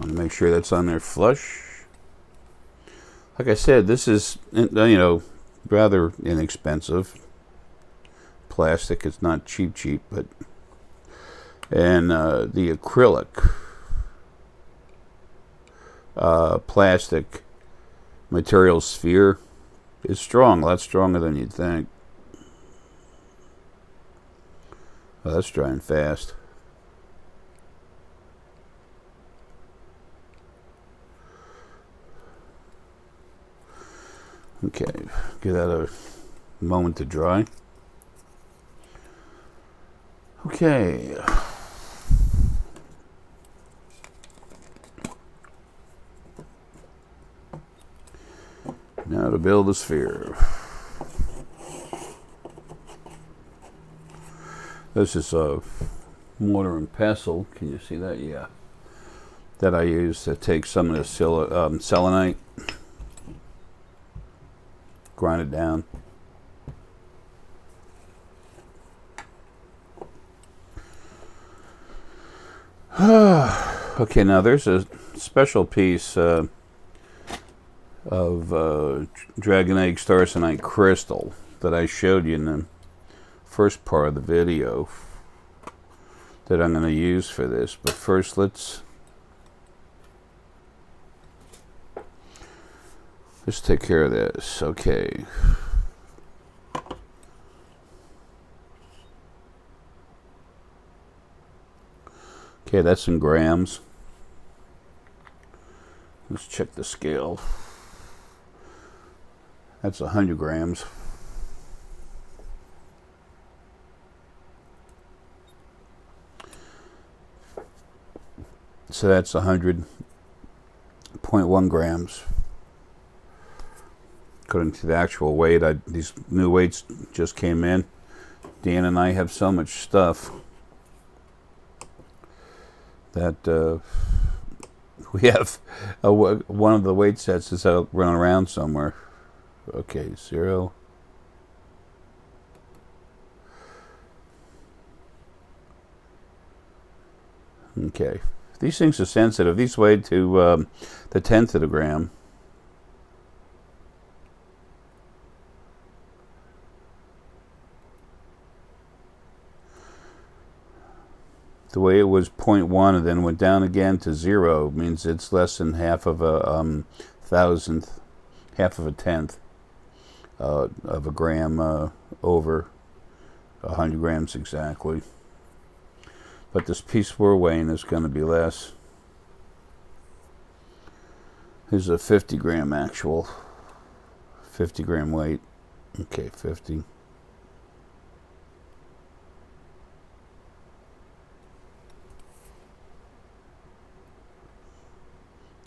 Speaker 1: Want to make sure that's on there flush. Like I said, this is, rather inexpensive. Plastic, it's not cheap, but and the acrylic plastic material sphere is strong, a lot stronger than you'd think. Oh, that's drying fast. Okay, give that a moment to dry. Okay. Now to build a sphere. This is a mortar and pestle. Can you see that? Yeah. That I use to take some of the selenite, grind it down. Okay, now there's a special piece of dragon egg starsenite crystal that I showed you in the first part of the video that I'm going to use for this. But first, let's take care of this. Okay. Okay, that's in grams. Let's check the scale. That's 100 grams. So that's 100.1 grams. According to the actual weight, these new weights just came in. Dan and I have so much stuff that we have one of the weight sets is out running around somewhere. Okay, 0. Okay, these things are sensitive. These weigh to the 1/10 of a gram. The way it was 0.1 and then went down again to 0 means it's less than half of a thousandth, half of a tenth of a gram over 100 grams exactly. But this piece we're weighing is going to be less. Here's a 50 gram actual. 50 gram weight. Okay, 50.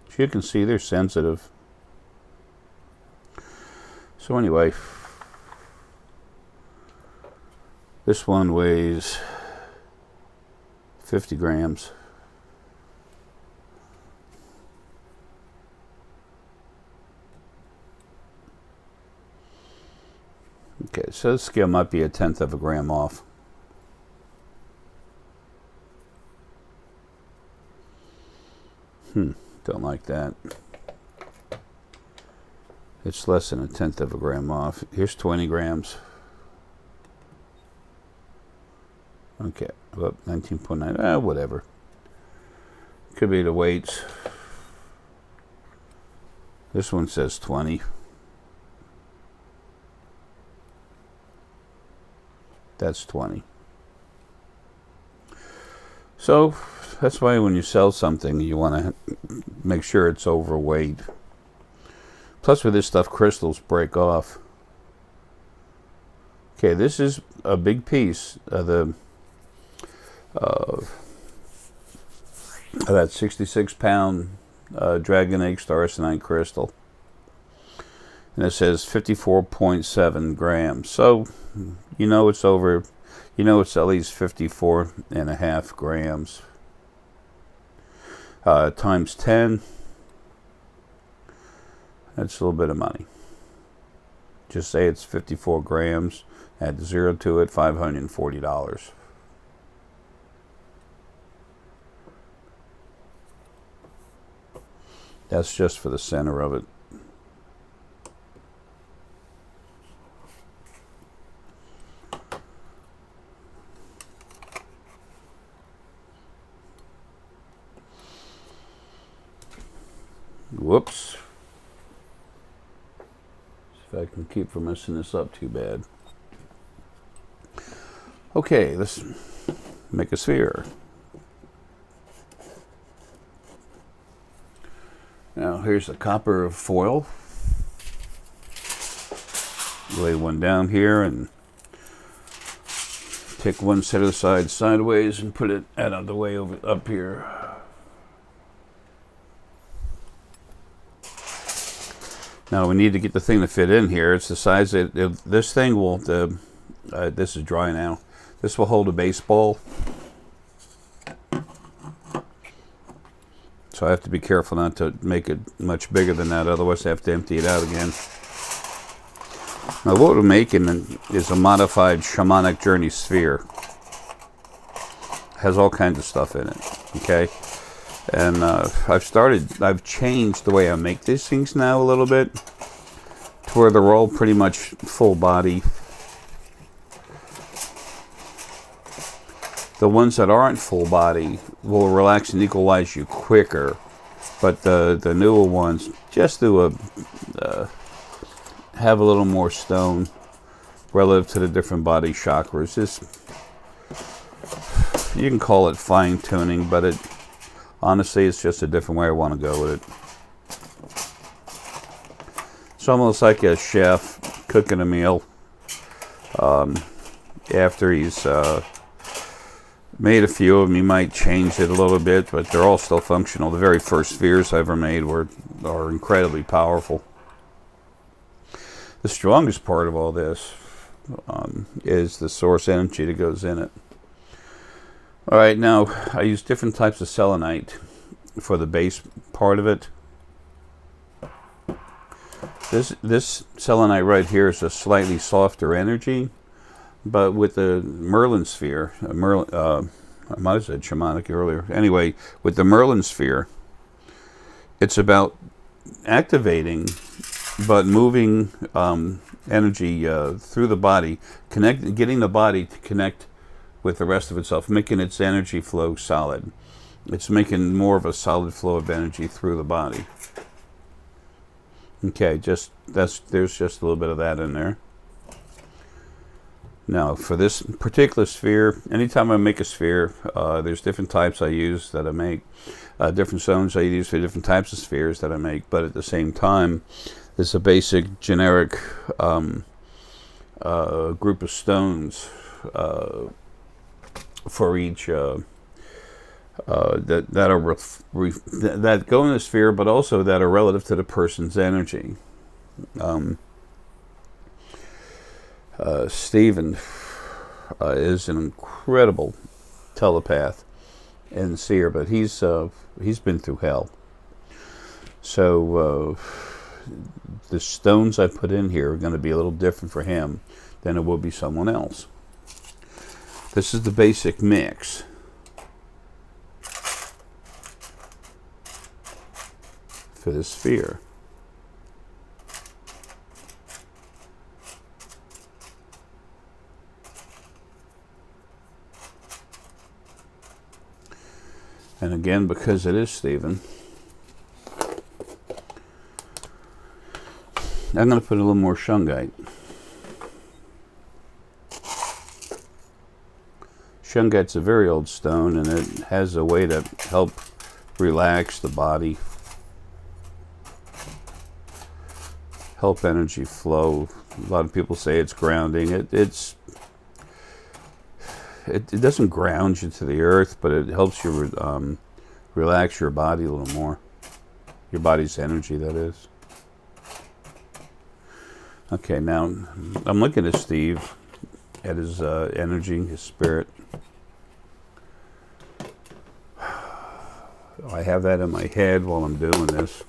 Speaker 1: As you can see, they're sensitive. So anyway, this one weighs 50 grams. Okay, so this scale might be 1/10 of a gram off. Don't like that. It's less than 1/10 of a gram off. Here's 20 grams. Okay, well, 19.9, whatever. Could be the weights. This one says 20. That's 20. So that's why when you sell something, you want to make sure it's overweight. Plus with this stuff, crystals break off. Okay, this is a big piece of the that 66-pound Dragon Egg Star Essenite crystal. And it says 54.7 grams. So, you know it's over, you know it's at least 54.5 grams. Times 10, that's a little bit of money. Just say it's 54 grams, add 0 to it, $540. That's just for the center of it. Whoops. See if I can keep from messing this up too bad. Okay, let's make a sphere. Now here's a copper foil. Lay one down here and take one set of the sides sideways and put it out of the way over up here. Now we need to get the thing to fit in here. It's the size that this thing will. This is dry now. This will hold a baseball. So I have to be careful not to make it much bigger than that. Otherwise, I have to empty it out again. Now what we're making is a modified shamanic journey sphere. Has all kinds of stuff in it. Okay. And I've changed the way I make these things now a little bit to where they're all pretty much full body. The ones that aren't full body will relax and equalize you quicker, but the newer ones just do have a little more stone relative to the different body chakras. You can call it fine tuning, but honestly, it's just a different way I want to go with it. It's almost like a chef cooking a meal after he's made a few of them. He might change it a little bit, but they're all still functional. The very first spheres I ever made are incredibly powerful. The strongest part of all this is the source energy that goes in it. All right, now I use different types of selenite for the base part of it. This selenite right here is a slightly softer energy, but with the Merlin sphere, I might have said shamanic earlier. Anyway, with the Merlin sphere, it's about activating, but moving energy through the body, getting the body to connect with the rest of itself, making its energy flow solid. It's making more of a solid flow of energy through the body. Okay, there's just a little bit of that in there. Now, for this particular sphere, anytime I make a sphere, there's different types I use that I make, different stones I use for different types of spheres that I make, but at the same time, it's a basic generic group of stones for each that go in the sphere, but also that are relative to the person's energy. Stephen is an incredible telepath and seer, but he's been through hell. So the stones I put in here are going to be a little different for him than it will be someone else. This is the basic mix. For this sphere. And again, because it is Stephen, I'm going to put a little more shungite. Shungite's a very old stone, and it has a way to help relax the body, help energy flow. A lot of people say it's grounding. It doesn't ground you to the earth, but it helps you relax your body a little more. Your body's energy, that is. Okay, now I'm looking at Steve, at his energy, his spirit. I have that in my head while I'm doing this.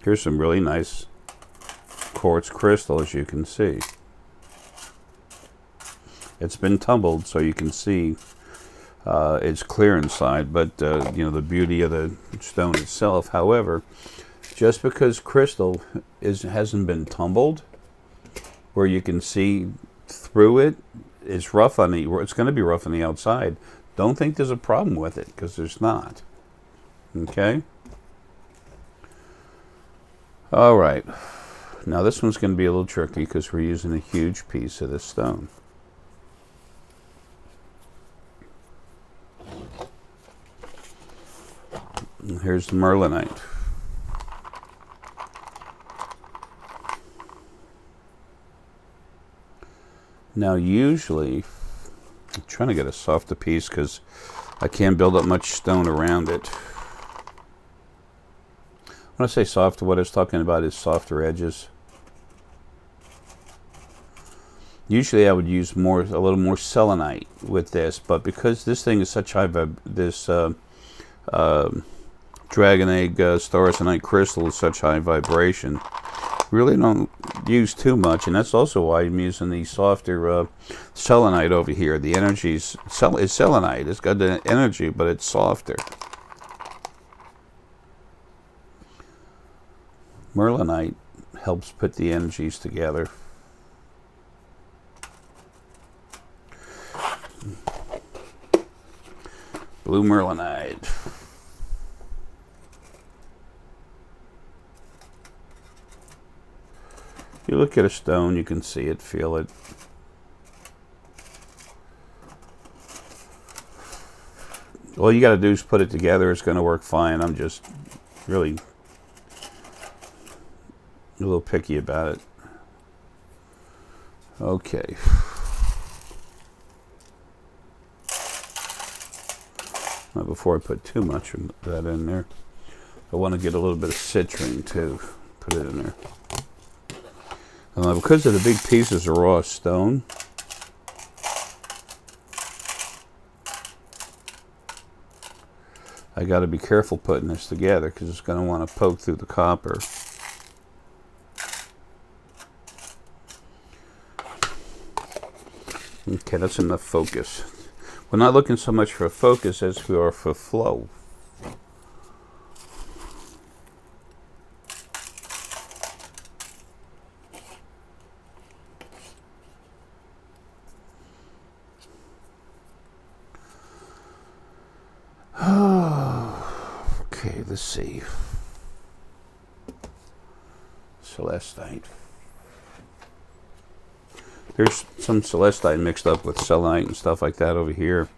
Speaker 1: Here's some really nice quartz crystal, as you can see. It's been tumbled, so you can see it's clear inside, but you know, the beauty of the stone itself. However, just because crystal hasn't been tumbled, where you can see through it, it's rough on it's going to be rough on the outside. Don't think there's a problem with it, because there's not. Okay? All right. Now this one's going to be a little tricky because we're using a huge piece of this stone. And here's the Merlinite. Now usually, I'm trying to get a softer piece because I can't build up much stone around it. When I say softer, what I was talking about is softer edges. Usually I would use a little more selenite with this, but because this thing is such high dragon egg starsenite crystal is such high vibration, really don't use too much, and that's also why I'm using the softer selenite over here. The energy is selenite. It's got the energy, but it's softer. Merlinite helps put the energies together. Blue Merlinite. You look at a stone, you can see it, feel it. All you got to do is put it together. It's going to work fine. I'm just really a little picky about it. Okay. Now, before I put too much of that in there, I want to get a little bit of citrine too. Put it in there. Because of the big pieces of raw stone, I got to be careful putting this together because it's going to want to poke through the copper. Okay, that's enough focus. We're not looking so much for focus as we are for flow. Okay, let's see. Celestite. There's some celestite mixed up with selenite and stuff like that over here.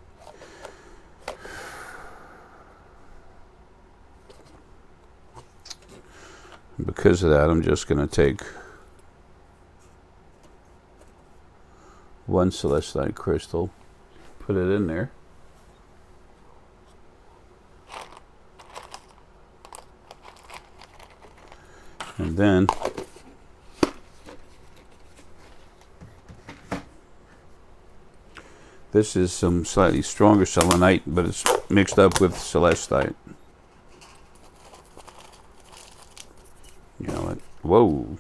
Speaker 1: Because of that, I'm just going to take one celestite crystal, put it in there. And then this is some slightly stronger selenite, but it's mixed up with celestite. You know what? Whoa.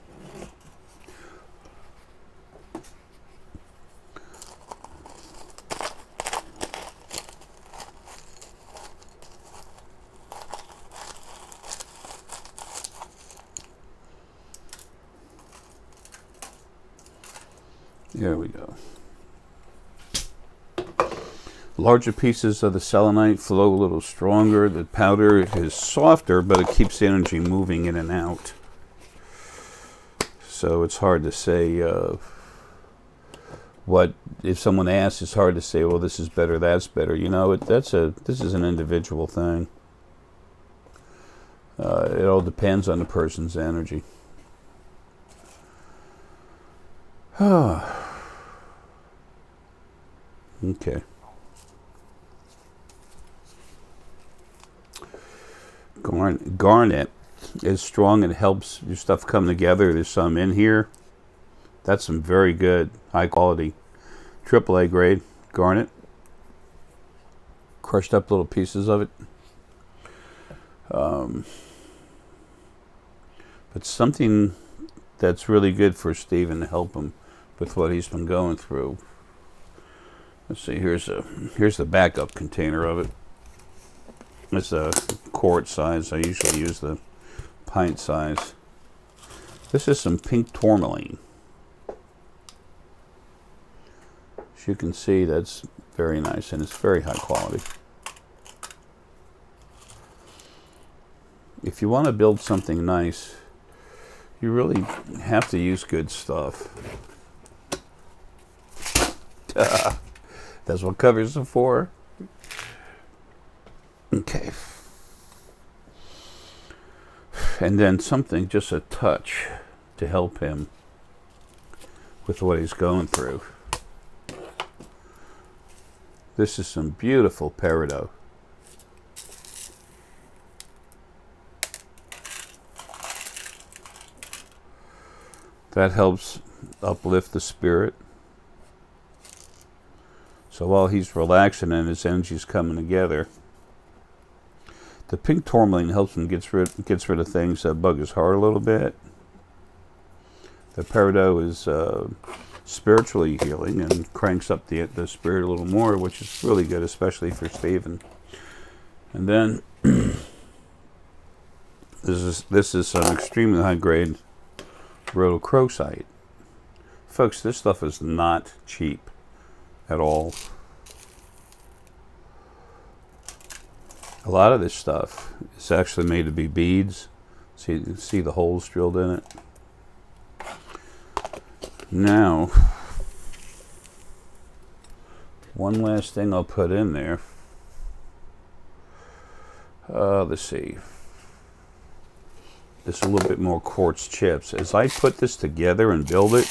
Speaker 1: There we go. Larger pieces of the selenite flow a little stronger. The powder is softer, but it keeps the energy moving in and out. So it's hard to say what, if someone asks, it's hard to say, well, this is better, that's better. You know, this is an individual thing. It all depends on the person's energy. Okay. Garnet is strong and helps your stuff come together. There's some in here. That's some very good, high quality, AAA grade garnet. Crushed up little pieces of it. But something that's really good for Stephen to help him with what he's been going through. Let's see, here's the backup container of it. It's a quart size. I usually use the pint size. This is some pink tourmaline. As you can see, that's very nice and it's very high quality. If you want to build something nice, you really have to use good stuff. That's what covers are for. Okay. And then something, just a touch to help him with what he's going through. This is some beautiful Peridot. That helps uplift the spirit. So while he's relaxing and his energy's coming together, the pink tourmaline helps him gets rid of things that bug his heart a little bit. The Peridot is spiritually healing and cranks up the spirit a little more, which is really good, especially for Stephen. And then this is some extremely high grade rhodochrosite. Folks, this stuff is not cheap at all. A lot of this stuff is actually made to be beads. So you can see the holes drilled in it. Now, one last thing I'll put in there. Let's see. This is a little bit more quartz chips. As I put this together and build it,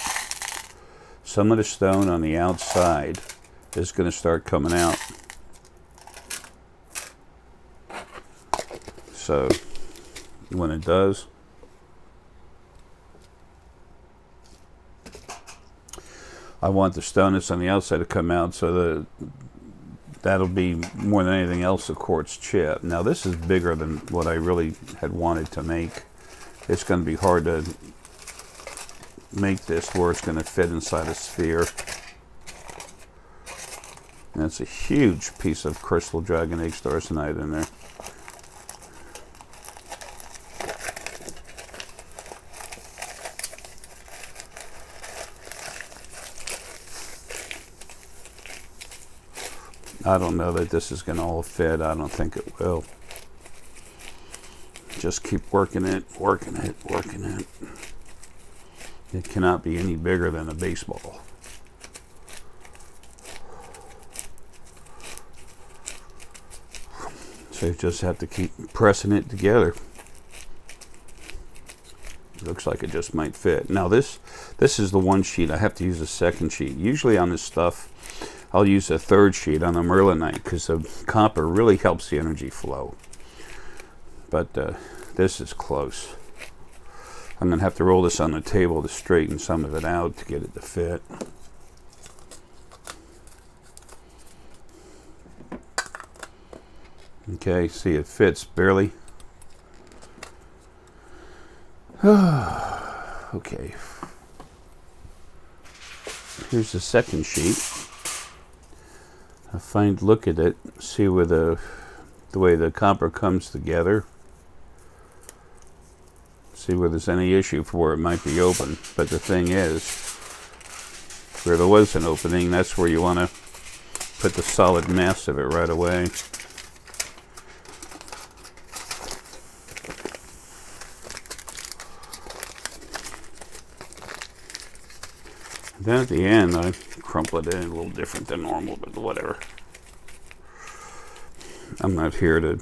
Speaker 1: some of the stone on the outside is going to start coming out. So when it does, I want the stone that's on the outside to come out, so that'll be more than anything else a quartz chip. Now this is bigger than what I really had wanted to make. It's going to be hard to make this where it's going to fit inside a sphere. And it's a huge piece of crystal dragon egg starsenite in there. I don't know that this is going to all fit. I don't think it will. Just keep working it, working it, working it. It cannot be any bigger than a baseball. So you just have to keep pressing it together. It looks like it just might fit. Now this is the one sheet. I have to use a second sheet. Usually on this stuff, I'll use a third sheet on the Merlinite because the copper really helps the energy flow. But this is close. I'm going to have to roll this on the table to straighten some of it out to get it to fit. Okay, see it fits barely. Okay. Here's the second sheet. Look at it, see where the way the copper comes together. See where there's any issue for where it might be open. But the thing is, where there was an opening, that's where you want to put the solid mass of it right away. Then at the end, I crumple it in a little different than normal, but whatever. I'm not here to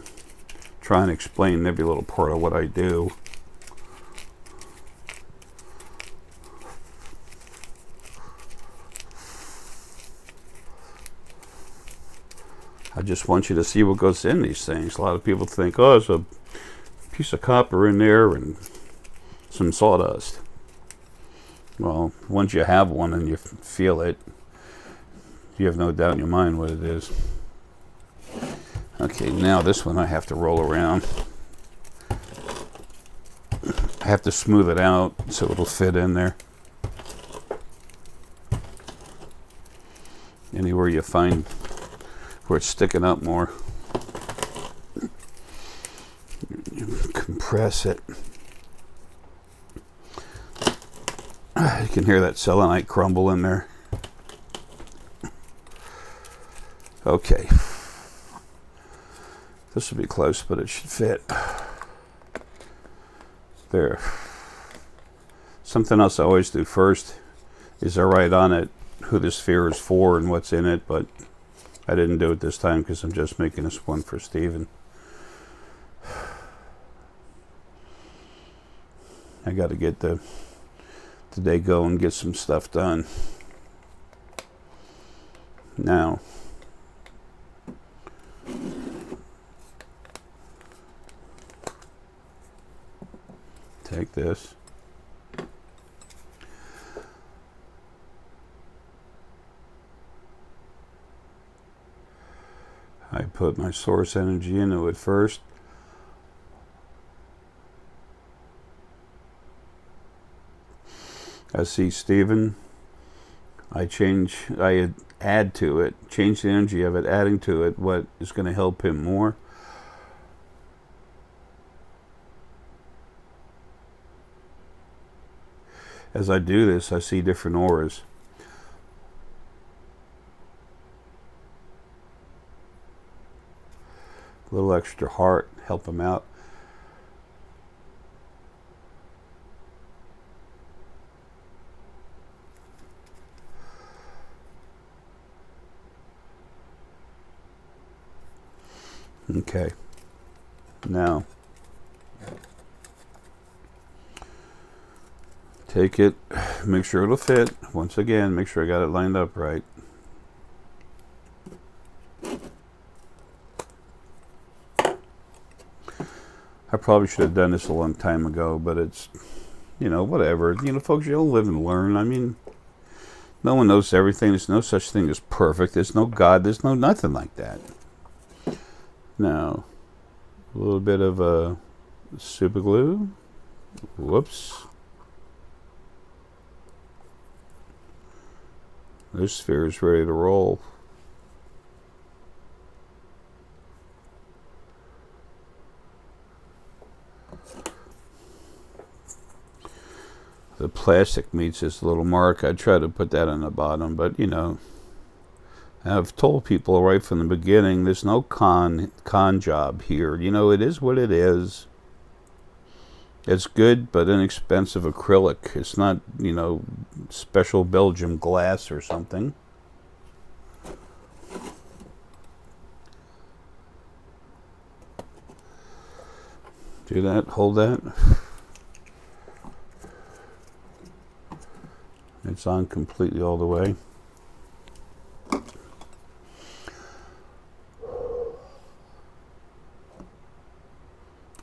Speaker 1: try and explain every little part of what I do. I just want you to see what goes in these things. A lot of people think, oh, there's a piece of copper in there and some sawdust. Well, once you have one and you feel it, you have no doubt in your mind what it is. Okay, now this one I have to roll around. I have to smooth it out so it'll fit in there. Anywhere you find where it's sticking up more, you compress it. You can hear that selenite crumble in there. Okay. This will be close, but it should fit. There. Something else I always do first is I write on it who the sphere is for and what's in it, but I didn't do it this time because I'm just making this one for Stephen. I got to get today go and get some stuff done. Now, take this. I put my source energy into it first. I see Stephen. I add to it, change the energy of it, adding to it what is going to help him more. As I do this, I see different auras. A little extra heart, help him out. Okay. Now, take it, make sure it'll fit. Once again, make sure I got it lined up right. I probably should have done this a long time ago, but it's, whatever. Folks, you'll live and learn. I mean, no one knows everything. There's no such thing as perfect. There's no God. There's no nothing like that. Now, a little bit of super glue. Whoops. This sphere is ready to roll. The plastic meets this little mark. I try to put that on the bottom, but I've told people right from the beginning, there's no con job here. It is what it is. It's good but inexpensive acrylic. It's not, special Belgium glass or something. Do that, hold that. It's on completely all the way.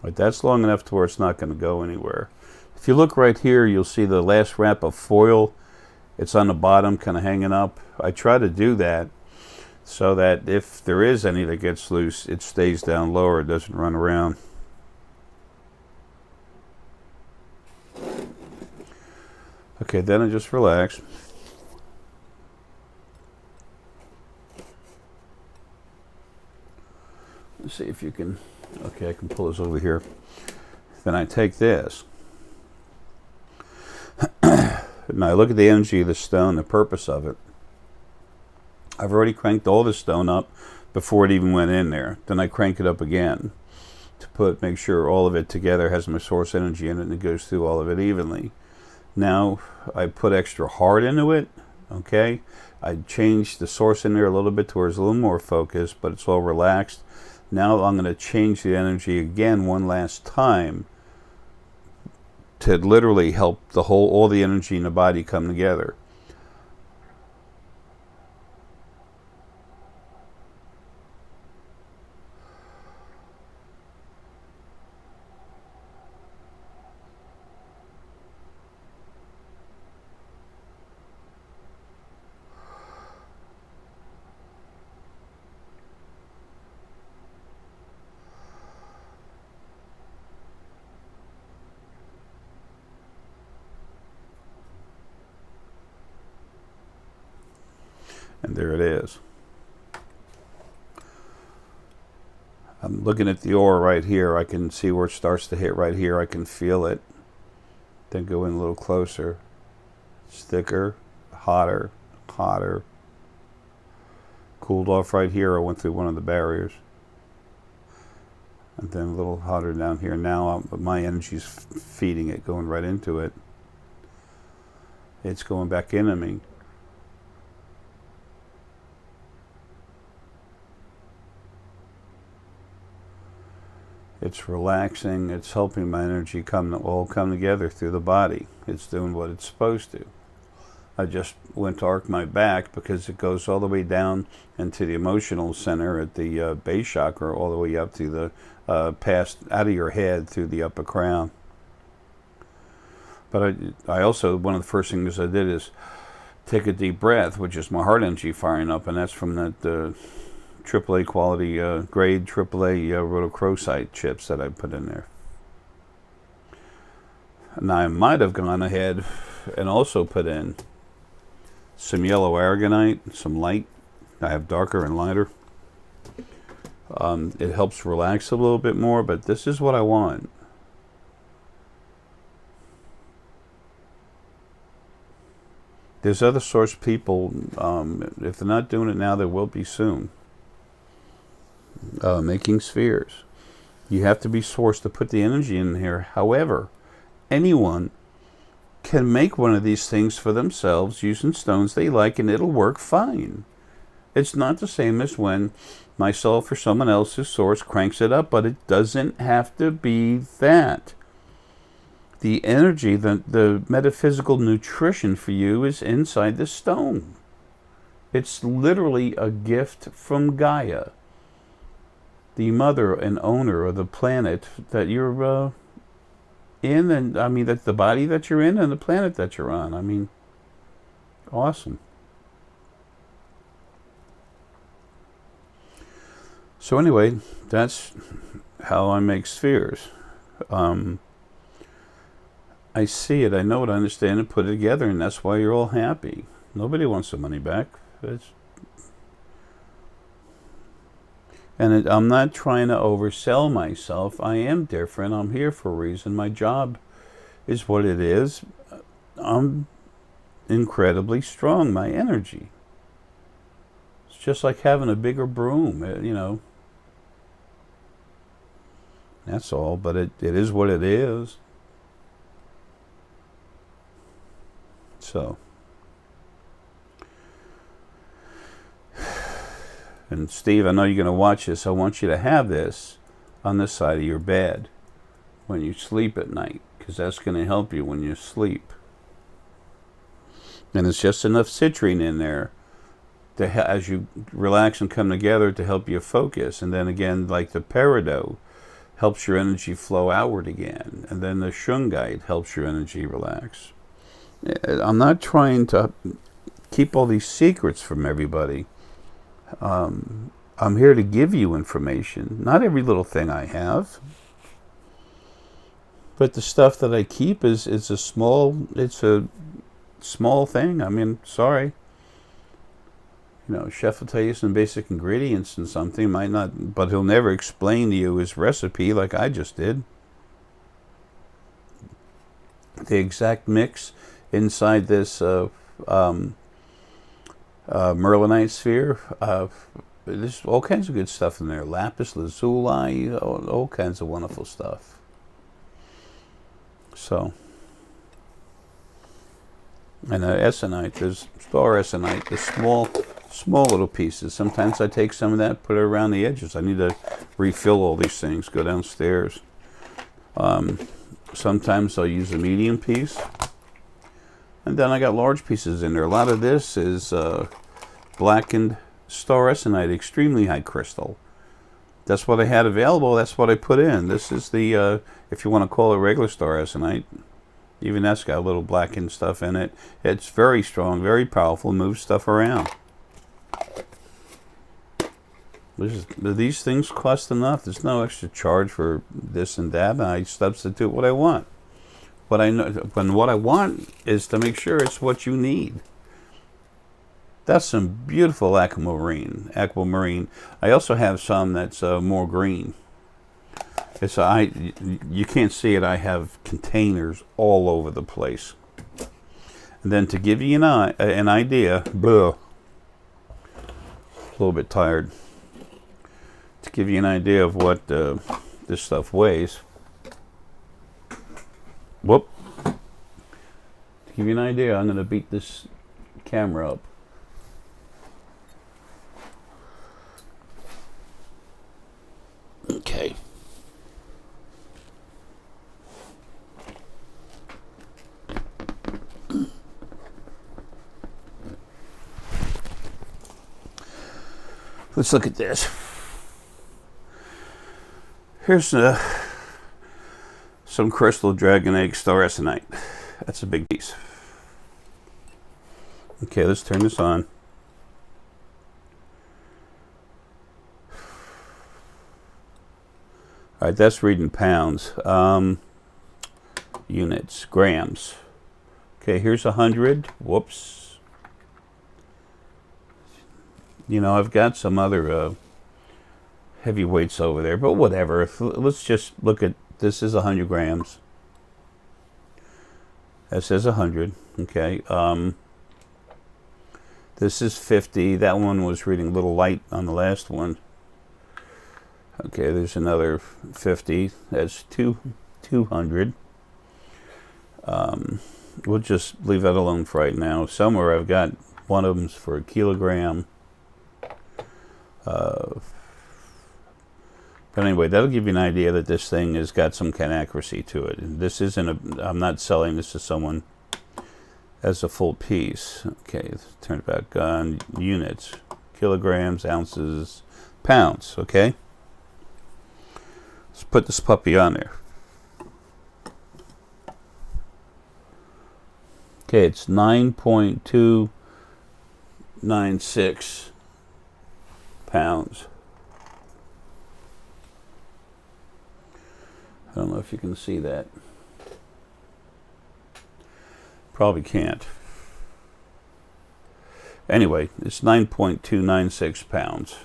Speaker 1: Right, that's long enough to where it's not going to go anywhere. If you look right here, you'll see the last wrap of foil. It's on the bottom, kind of hanging up. I try to do that so that if there is any that gets loose, it stays down lower, it doesn't run around. Okay, then I just relax. Let's see if you can, okay, I can pull this over here. Then I take this. Now I look at the energy of the stone, the purpose of it. I've already cranked all the stone up before it even went in there. Then I crank it up again to make sure all of it together has my source energy in it and it goes through all of it evenly. Now I put extra hard into it, okay? I changed the source in there a little bit to where it's a little more focused, but it's all relaxed. Now I'm going to change the energy again one last time to literally help all the energy in the body come together. And there it is. I'm looking at the ore right here. I can see where it starts to hit right here. I can feel it. Then go in a little closer. It's thicker, hotter, hotter. Cooled off right here. I went through one of the barriers. And then a little hotter down here. Now my energy's feeding it, going right into it. It's going back into me. It's relaxing, it's helping my energy all come together through the body. It's doing what it's supposed to. I just went to arc my back because it goes all the way down into the emotional center at the base chakra, all the way up to the past, out of your head through the upper crown. But I also, one of the first things I did is take a deep breath, which is my heart energy firing up, and that's from that AAA quality, grade AAA rhodochrosite chips that I put in there. Now I might have gone ahead and also put in some yellow aragonite, some light. I have darker and lighter. It helps relax a little bit more, but this is what I want. There's other source people, if they're not doing it now, they will be soon. Making spheres. You have to be sourced to put the energy in here. However, anyone can make one of these things for themselves using stones they like, and it'll work fine. It's not the same as when myself or someone else's source cranks it up, but it doesn't have to be that. The energy, the metaphysical nutrition for you is inside the stone. It's literally a gift from Gaia, the mother and owner of the planet that you're in, and I mean that's the body that you're in and the planet that you're on. I mean, awesome. So anyway, that's how I make spheres. I see it, I know it, I understand it, put it together, and that's why you're all happy. Nobody wants the money back. I'm not trying to oversell myself. I am different. I'm here for a reason. My job is what it is. I'm incredibly strong, my energy. It's just like having a bigger broom, you know. That's all, but it is what it is. So. And Steve, I know you're going to watch this. I want you to have this on this side of your bed. when you sleep at night, because that's going to help you when you sleep. And it's just enough citrine in there to as you relax and come together to help you focus. And then again, like the Peridot helps your energy flow outward again. And then the shungite helps your energy relax. I'm not trying to keep all these secrets from everybody. I'm here to give you information. Not every little thing I have. But the stuff that I keep is a small thing. I mean, sorry. You know, chef will tell you some basic ingredients and something, might not, but he'll never explain to you his recipe like I just did. The exact mix inside this Merlinite sphere, there's all kinds of good stuff in there. Lapis lazuli, all kinds of wonderful stuff. So, and Essenite, there's star Essenite, the small little pieces. Sometimes I take some of that, put it around the edges. I need to refill all these things, go downstairs. Sometimes I'll use a medium piece. And then I got large pieces in there. A lot of this is blackened star Essenite, extremely high crystal. That's what I had available. That's what I put in. This is the, if you want to call it regular star Essenite. Even that's got a little blackened stuff in it. It's very strong, very powerful, moves stuff around. These things cost enough. There's no extra charge for this and that. And I substitute what I want. What I know, when what I want is to make sure it's what you need. That's some beautiful aquamarine. I also have some that's more green. It's you can't see it. I have containers all over the place. And then to give you an idea, a little bit tired. To give you an idea of what this stuff weighs. Whoop. To give you an idea, I'm going to beat this camera up. Okay. Let's look at this. Here's some crystal dragon egg star Essenite. That's a big piece. Okay, let's turn this on. All right, that's reading pounds. Units, grams. Okay, here's 100. Whoops. You know, I've got some other heavy weights over there, but whatever. Let's just look at, this is 100 grams. That says 100. Okay. This is 50. That one was reading a little light on the last one. Okay, there's another 50. That's 200. We'll just leave that alone for right now. Somewhere I've got one of them's for a kilogram. But anyway, that'll give you an idea that this thing has got some kind of accuracy to it. And this isn't I'm not selling this to someone as a full piece. Okay, let's turn it back on. Units, kilograms, ounces, pounds. Okay, let's put this puppy on there. Okay, it's 9.296 pounds. I don't know if you can see that. Probably can't. Anyway, it's 9.296 pounds.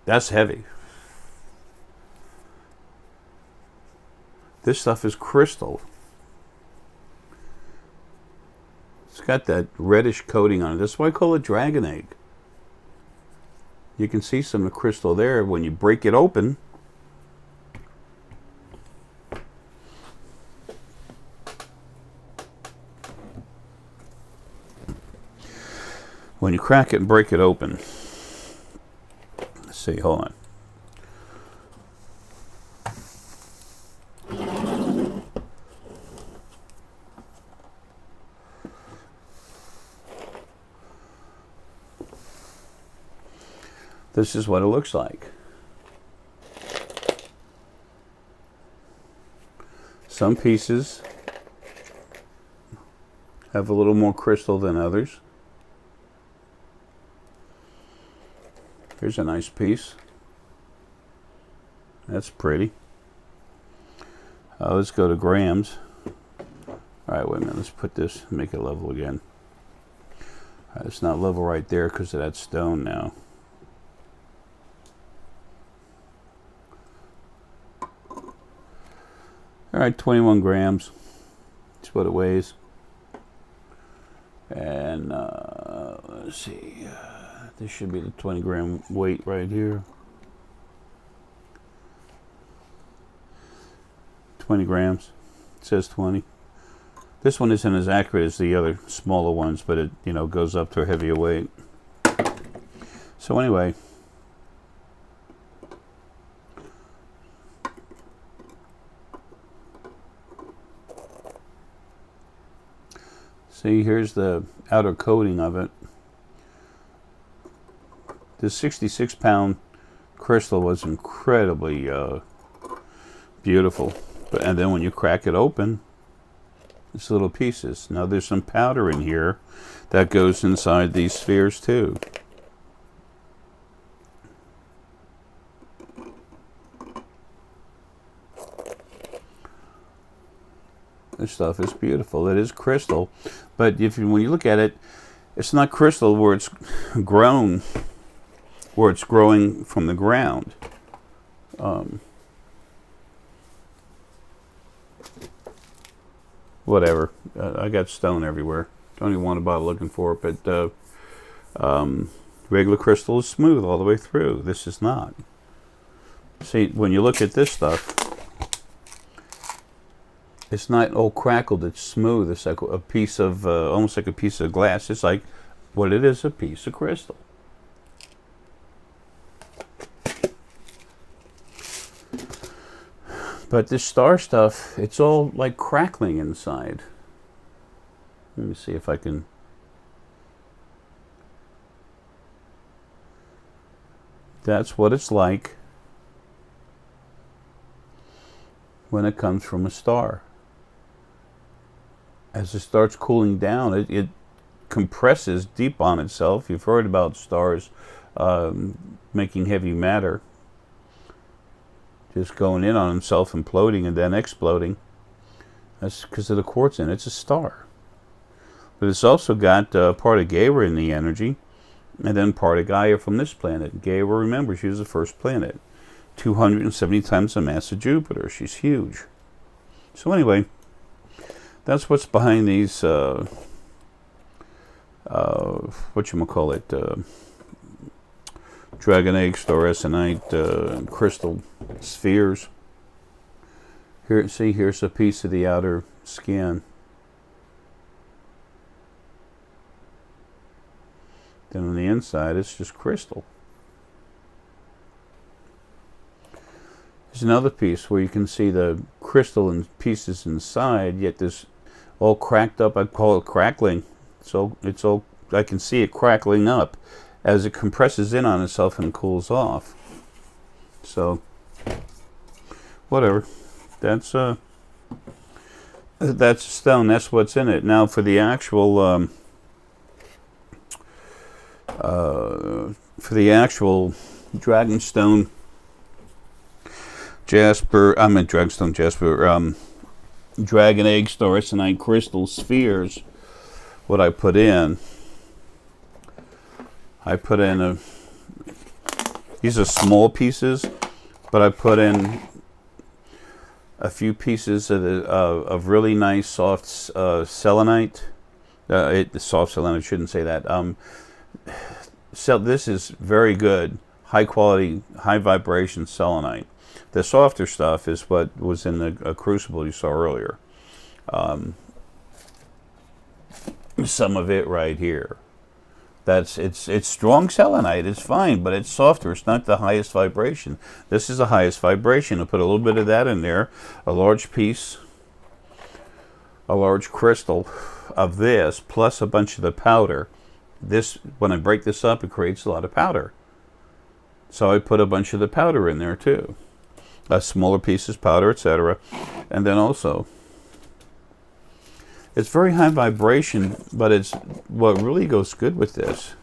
Speaker 1: That's heavy. This stuff is crystal. It's got that reddish coating on it. That's why I call it dragon egg. You can see some of the crystal there when you break it open. when you crack it and break it open, let's see, hold on. This is what it looks like. Some pieces have a little more crystal than others. Here's a nice piece. That's pretty. Let's go to grams. All right, wait a minute. Let's put this, make it level again. All right, it's not level right there because of that stone now. All right, 21 grams. That's what it weighs. And let's see. This should be the 20 gram weight right here. 20 grams. It says 20. This one isn't as accurate as the other smaller ones, but it, you know, goes up to a heavier weight. So anyway, see, here's the outer coating of it. This 66 pound crystal was incredibly beautiful. And then when you crack it open, it's little pieces. Now there's some powder in here that goes inside these spheres too. This stuff is beautiful. It is crystal, but when you look at it, it's not crystal where it's grown, where it's growing from the ground. Whatever. I got stone everywhere. Don't even want to bother looking for it. But regular crystal is smooth all the way through. This is not. See, when you look at this stuff, it's not all crackled. It's smooth. It's like a piece of, almost like a piece of glass. It's like what it is, a piece of crystal. But this star stuff, it's all like crackling inside. Let me see if I can. That's what it's like when it comes from a star. As it starts cooling down, it compresses deep on itself. You've heard about stars making heavy matter. Just going in on himself, imploding, and then exploding. That's because of the quartz in it. It's a star. But it's also got part of Gaia in the energy, and then part of Gaia from this planet. Gaia, remember, she was the first planet. 270 times the mass of Jupiter. She's huge. So anyway, that's what's behind these, dragon egg, star Essenite, crystal spheres. Here, see, here's a piece of the outer skin. Then on the inside, it's just crystal. There's another piece where you can see the crystal in pieces inside, yet this all cracked up. I call it crackling. So it's all, I can see it crackling up as it compresses in on itself and cools off. So, whatever. That's stone. That's what's in it. Now for the actual dragonstone jasper. I meant dragonstone jasper. Dragon egg, star Essenite crystal spheres. What I put in. These are small pieces, but I put in a few pieces of really nice soft selenite. Soft selenite, I shouldn't say that. So this is very good, high quality, high vibration selenite. The softer stuff is what was in the crucible you saw earlier. Some of it right here. It's strong selenite. It's fine, but it's softer. It's not the highest vibration. This is the highest vibration. I'll put a little bit of that in there, a large piece, a large crystal of this, plus a bunch of the powder. This, when I break this up, it creates a lot of powder. So I put a bunch of the powder in there too, smaller pieces, powder, etc. And then also, it's very high vibration, but it's what really goes good with this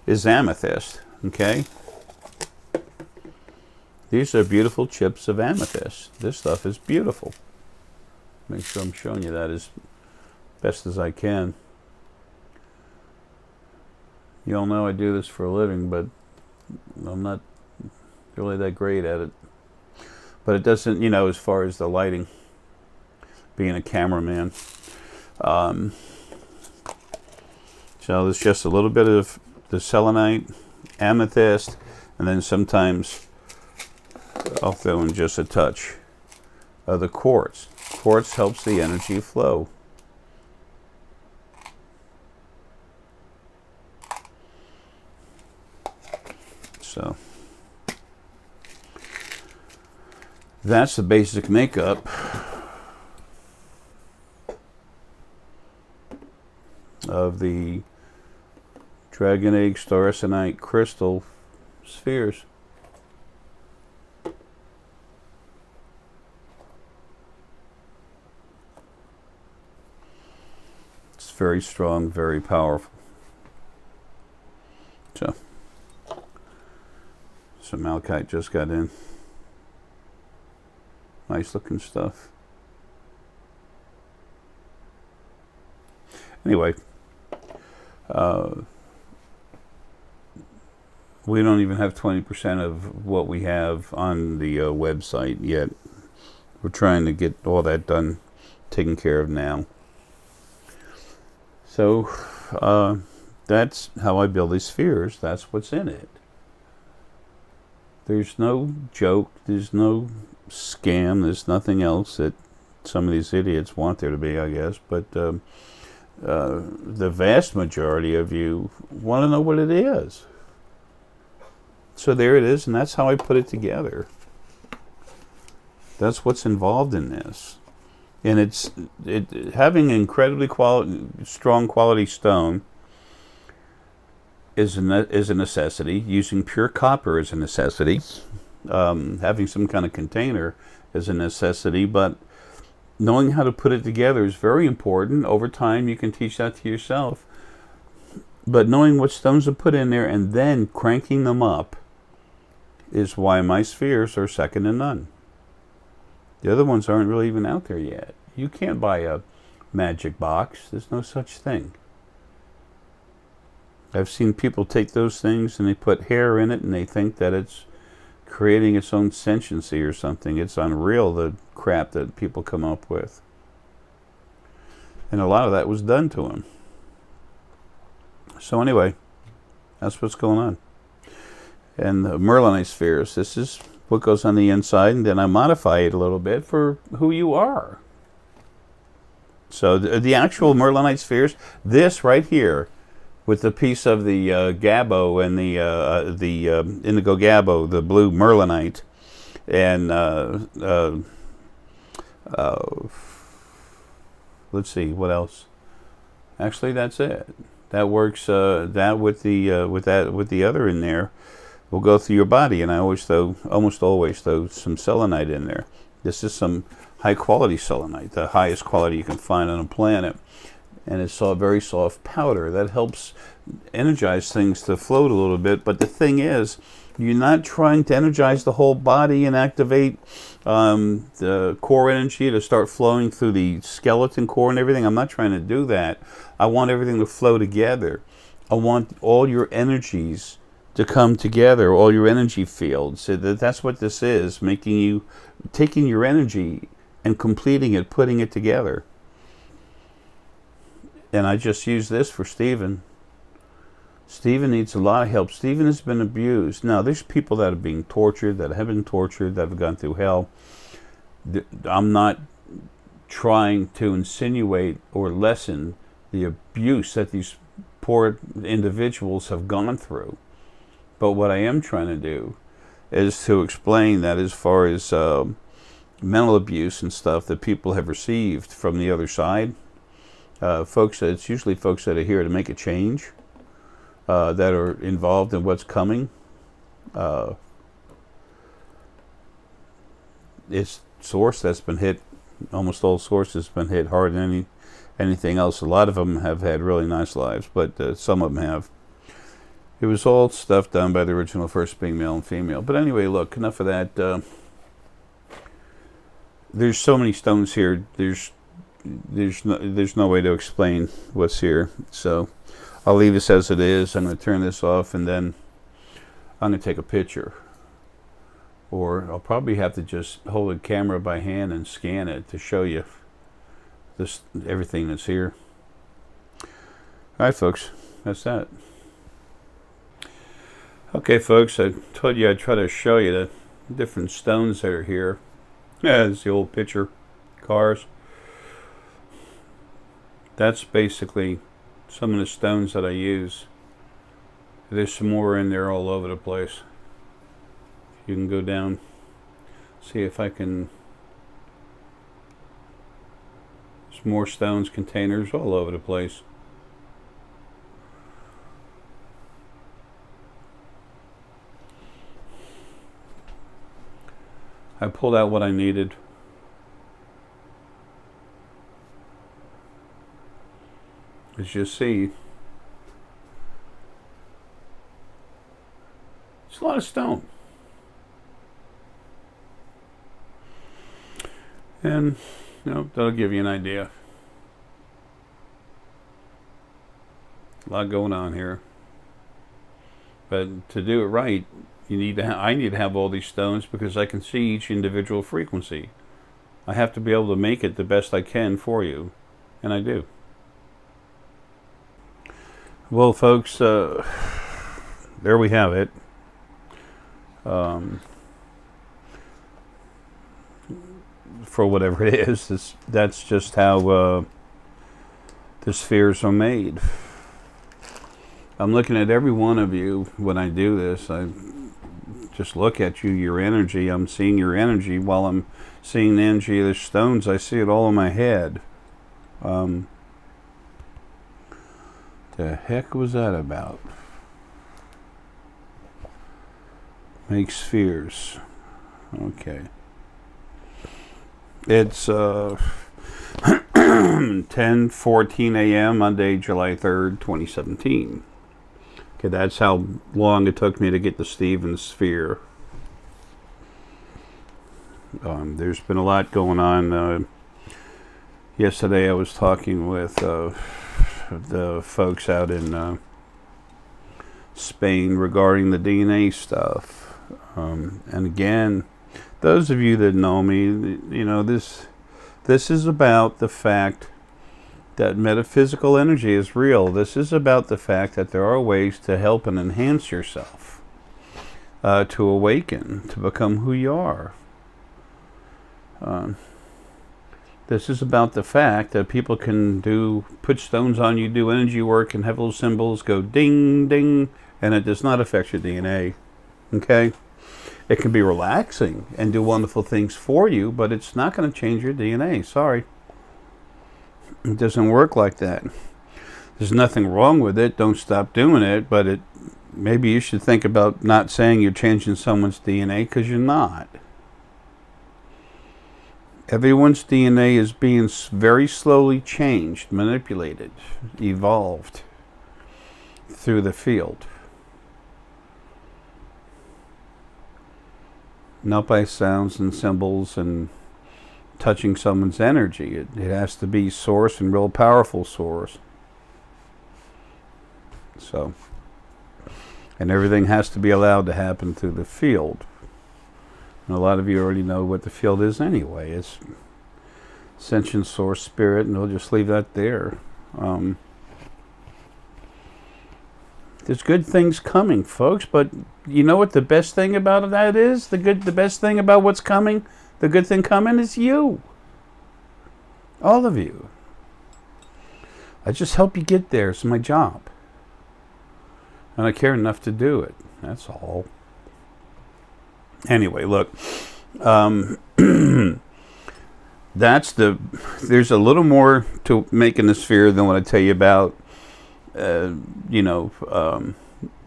Speaker 1: is amethyst. Okay, these are beautiful chips of amethyst. This stuff is beautiful. Make sure I'm showing you that as best as I can. You all know I do this for a living, but I'm not really that great at it. But it doesn't, you know, as far as the lighting, being a cameraman. So there's just a little bit of the selenite, amethyst, and then sometimes I'll throw in just a touch of the quartz. Quartz helps the energy flow. So that's the basic makeup of the Dragon Egg Star Essenite crystal spheres. It's very strong, very powerful. So, some malachite just got in. Nice looking stuff. Anyway, we don't even have 20% of what we have on the website yet. We're trying to get all that done, taken care of now. So that's how I build these spheres. That's what's in it. There's no joke. There's no scam. There's nothing else that some of these idiots want there to be, I guess. But the vast majority of you want to know what it is. So there it is, and that's how I put it together. That's what's involved in this. And having incredibly strong quality stone is a necessity. Using pure copper is a necessity. Having some kind of container is a necessity, but knowing how to put it together is very important. Over time, you can teach that to yourself. But knowing what stones to put in there and then cranking them up is why my spheres are second to none. The other ones aren't really even out there yet. You can't buy a magic box. There's no such thing. I've seen people take those things and they put hair in it and they think that it's creating its own sentiency or something. It's unreal, the crap that people come up with. And a lot of that was done to them. So anyway, that's what's going on. And the Merlinite spheres, this is what goes on the inside, and then I modify it a little bit for who you are. So the actual Merlinite spheres, this right here, with the piece of the Gabbo and the indigo Gabbo, the blue Merlinite, and let's see what else. Actually, that's it. That works. That with the other in there will go through your body, and I almost always throw some selenite in there. This is some high quality selenite, the highest quality you can find on a planet. And it's a very soft powder that helps energize things to float a little bit. But the thing is, you're not trying to energize the whole body and activate the core energy to start flowing through the skeleton core and everything. I'm not trying to do that. I want everything to flow together. I want all your energies to come together, all your energy fields. So that's what this is, taking your energy and completing it, putting it together. And I just use this for Stephen. Stephen needs a lot of help. Stephen has been abused. Now, there's people that are being tortured, that have been tortured, that have gone through hell. I'm not trying to insinuate or lessen the abuse that these poor individuals have gone through. But what I am trying to do is to explain that as far as mental abuse and stuff that people have received from the other side, it's usually folks that are here to make a change, that are involved in what's coming. It's source that's been hit, almost all sources have been hit harder than anything else. A lot of them have had really nice lives, but some of them have. It was all stuff done by the original first being male and female. But anyway, look, enough of that. There's so many stones here. There's no way to explain what's here. So I'll leave this as it is. I'm going to turn this off, and then I'm going to take a picture. Or I'll probably have to just hold the camera by hand and scan it to show you everything that's here. All right, folks, that's that. Okay, folks, I told you I'd try to show you the different stones that are here. Yeah, it's the old picture cars. That's basically some of the stones that I use. There's some more in there all over the place. You can go down, see if I can. There's more stones, containers all over the place. I pulled out what I needed. As you see, it's a lot of stone. And, that'll give you an idea. A lot going on here. But to do it right, I need to have all these stones because I can see each individual frequency. I have to be able to make it the best I can for you, and I do. Well, folks, there we have it. For whatever it is, that's just how the spheres are made. I'm looking at every one of you when I do this. I just look at you, your energy. I'm seeing your energy while I'm seeing the energy of the stones. I see it all in my head. The heck was that about? Make spheres. Okay. It's 10:14 a.m. Monday, July 3rd, 2017. Okay, that's how long it took me to get the Stevens sphere. There's been a lot going on. Yesterday I was talking with the folks out in Spain regarding the DNA stuff. And again, those of you that know me, this is about the fact that metaphysical energy is real. This is about the fact that there are ways to help and enhance yourself, to awaken, to become who you are. This is about the fact that people can put stones on you, do energy work, and have little symbols go ding, ding, and it does not affect your DNA. Okay? It can be relaxing and do wonderful things for you, but it's not going to change your DNA. Sorry. It doesn't work like that. There's nothing wrong with it. Don't stop doing it, but maybe you should think about not saying you're changing someone's DNA, because you're not. Everyone's DNA is being very slowly changed, manipulated, evolved through the field. Not by sounds and symbols and touching someone's energy. It has to be source, and real powerful source. So, and everything has to be allowed to happen through the field. And a lot of you already know what the field is anyway. It's sentient source spirit, and we'll just leave that there. There's good things coming, folks, but you know what the best thing about that is? The best thing about what's coming, the good thing coming is you. All of you. I just help you get there. It's my job. And I care enough to do it. That's all. Anyway, look. There's a little more to making a sphere than what I tell you about.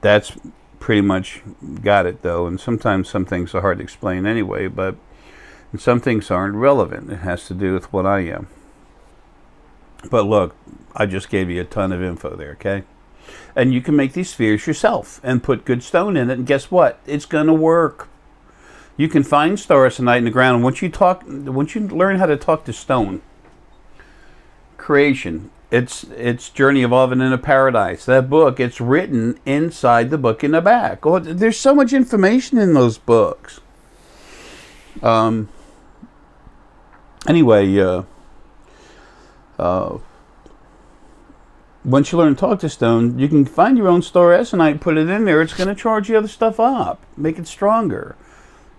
Speaker 1: That's pretty much got it, though. And sometimes some things are hard to explain anyway, but some things aren't relevant. It has to do with what I am. But look, I just gave you a ton of info there, okay? And you can make these spheres yourself and put good stone in it, and guess what? It's going to work. You can find star Essenite in the ground. Once you learn how to talk to stone, creation, it's Journey Evolving into Paradise. That book, it's written inside the book in the back. Oh, there's so much information in those books. Anyway, once you learn to talk to stone, you can find your own star Essenite, put it in there. It's going to charge the other stuff up, make it stronger.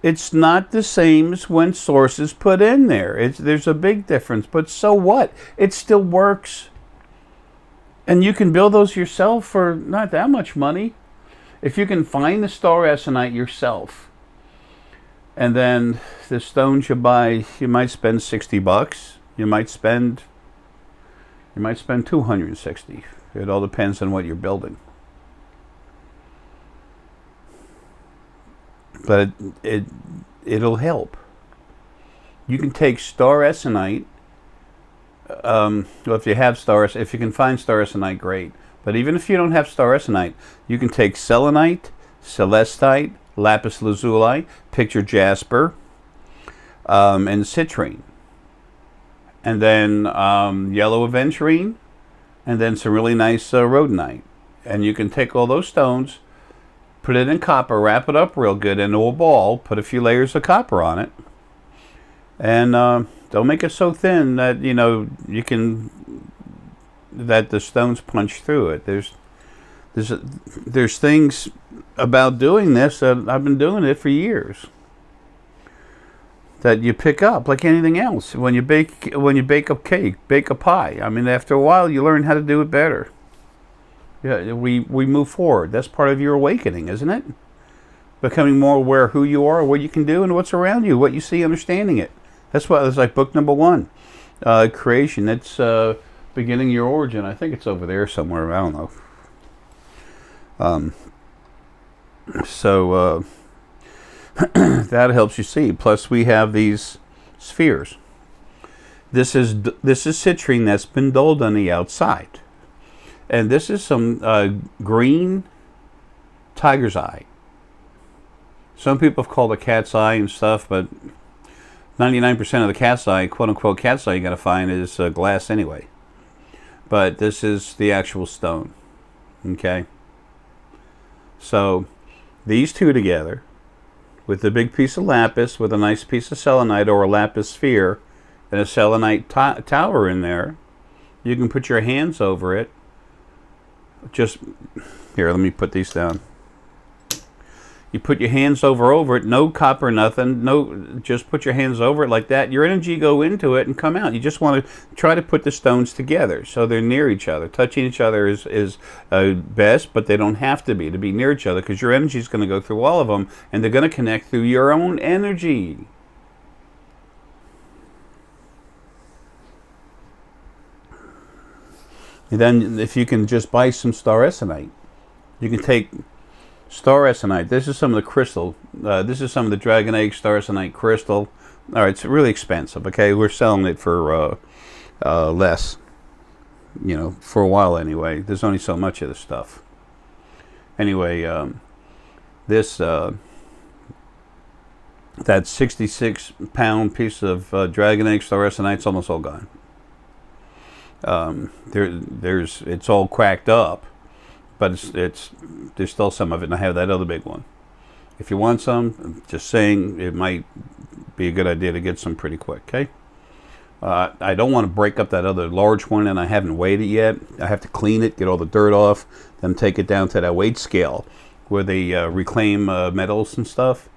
Speaker 1: It's not the same as when source is put in there. There's a big difference, but so what? It still works. And you can build those yourself for not that much money. If you can find the star Essenite yourself, and then the stones you buy, you might spend $60. You might spend 260. It all depends on what you're building. But it'll help. You can take star Essenite. Well, if you can find star Essenite, great. But even if you don't have star Essenite, you can take selenite, celestite, lapis lazuli, picture jasper, and citrine, and then yellow aventurine, and then some really nice rhodonite. And you can take all those stones, put it in copper, wrap it up real good into a ball, put a few layers of copper on it, and don't make it so thin that that the stones punch through it. There's things about doing this that I've been doing it for years that you pick up like anything else. When you bake a cake, bake a pie. I mean, after a while, you learn how to do it better. Yeah, we move forward. That's part of your awakening, isn't it? Becoming more aware of who you are, what you can do, and what's around you, what you see, understanding it. That's like book number 1, creation. It's beginning your origin. I think it's over there somewhere. I don't know. So that helps you see. Plus, we have these spheres. This is citrine that's been dulled on the outside. And this is some green tiger's eye. Some people have called it cat's eye and stuff, but 99% of the cat's eye, quote-unquote cat's eye, you got to find is glass anyway. But this is the actual stone. Okay? So, these two together, with a big piece of lapis, with a nice piece of selenite or a lapis sphere, and a selenite tower in there, you can put your hands over it. Just here, let me put these down. You put your hands over it, no copper, nothing, just put your hands over it like that. Your energy go into it and come out. You just want to try to put the stones together so they're near each other. Touching each other is best, but they don't have to be near each other, because your energy is going to go through all of them, and they're going to connect through your own energy. And then if you can just buy some star Essenite, you can take star Essenite. This is some of the crystal. This is some of the Dragon Egg star Essenite crystal. All right, it's really expensive. Okay, we're selling it for less. For a while anyway. There's only so much of this stuff. Anyway, this that 66-pound piece of Dragon Egg star Essenite's almost all gone. It's all cracked up, but there's still some of it, and I have that other big one. If you want some, I'm just saying, it might be a good idea to get some pretty quick, okay? I don't want to break up that other large one, and I haven't weighed it yet. I have to clean it, get all the dirt off, then take it down to that weight scale where they reclaim metals and stuff,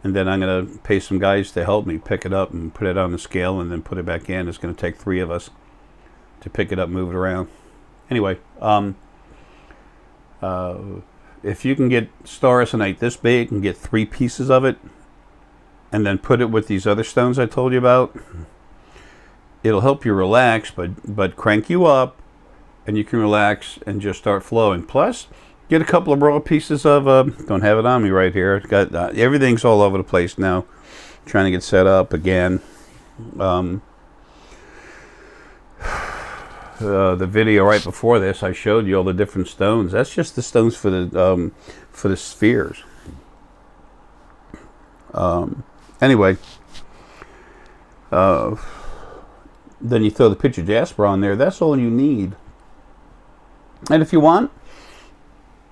Speaker 1: and then I'm going to pay some guys to help me pick it up and put it on the scale and then put it back in. It's going to take 3 of us to pick it up, move it around. Anyway, if you can get star Essenite this big and get 3 pieces of it, and then put it with these other stones I told you about, it'll help you relax, but crank you up, and you can relax and just start flowing. Plus, get a couple of raw pieces of, don't have it on me right here. Got everything's all over the place now. Trying to get set up again. The video right before this, I showed you all the different stones. That's just the stones for the spheres. Anyway, then you throw the pitch of jasper on there. That's all you need. And if you want,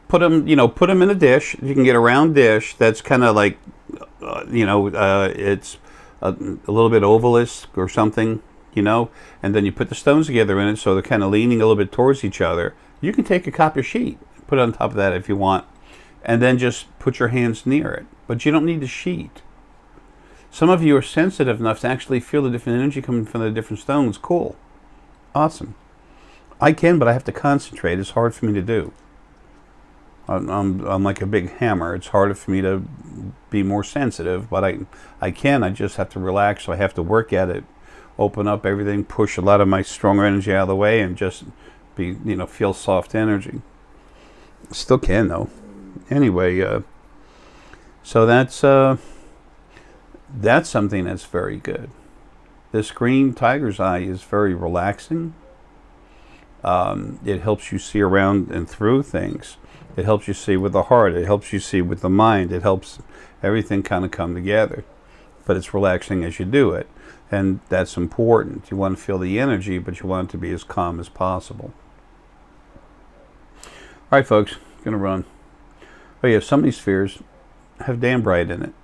Speaker 1: put them in a dish. You can get a round dish that's kind of like, it's a little bit ovalish or something, and then you put the stones together in it so they're kind of leaning a little bit towards each other. You can take a copper sheet, put it on top of that if you want, and then just put your hands near it. But you don't need the sheet. Some of you are sensitive enough to actually feel the different energy coming from the different stones. Cool. Awesome. I can, but I have to concentrate. It's hard for me to do. I'm like a big hammer. It's harder for me to be more sensitive, but I can. I just have to relax, so I have to work at it. Open up everything, push a lot of my stronger energy out of the way, and just feel soft energy. Still can, though. Anyway, so that's something that's very good. This green tiger's eye is very relaxing. It helps you see around and through things. It helps you see with the heart. It helps you see with the mind. It helps everything kind of come together. But it's relaxing as you do it. And that's important. You want to feel the energy, but you want it to be as calm as possible. All right, folks, going to run. Oh yeah, some of these spheres have dambrite in it.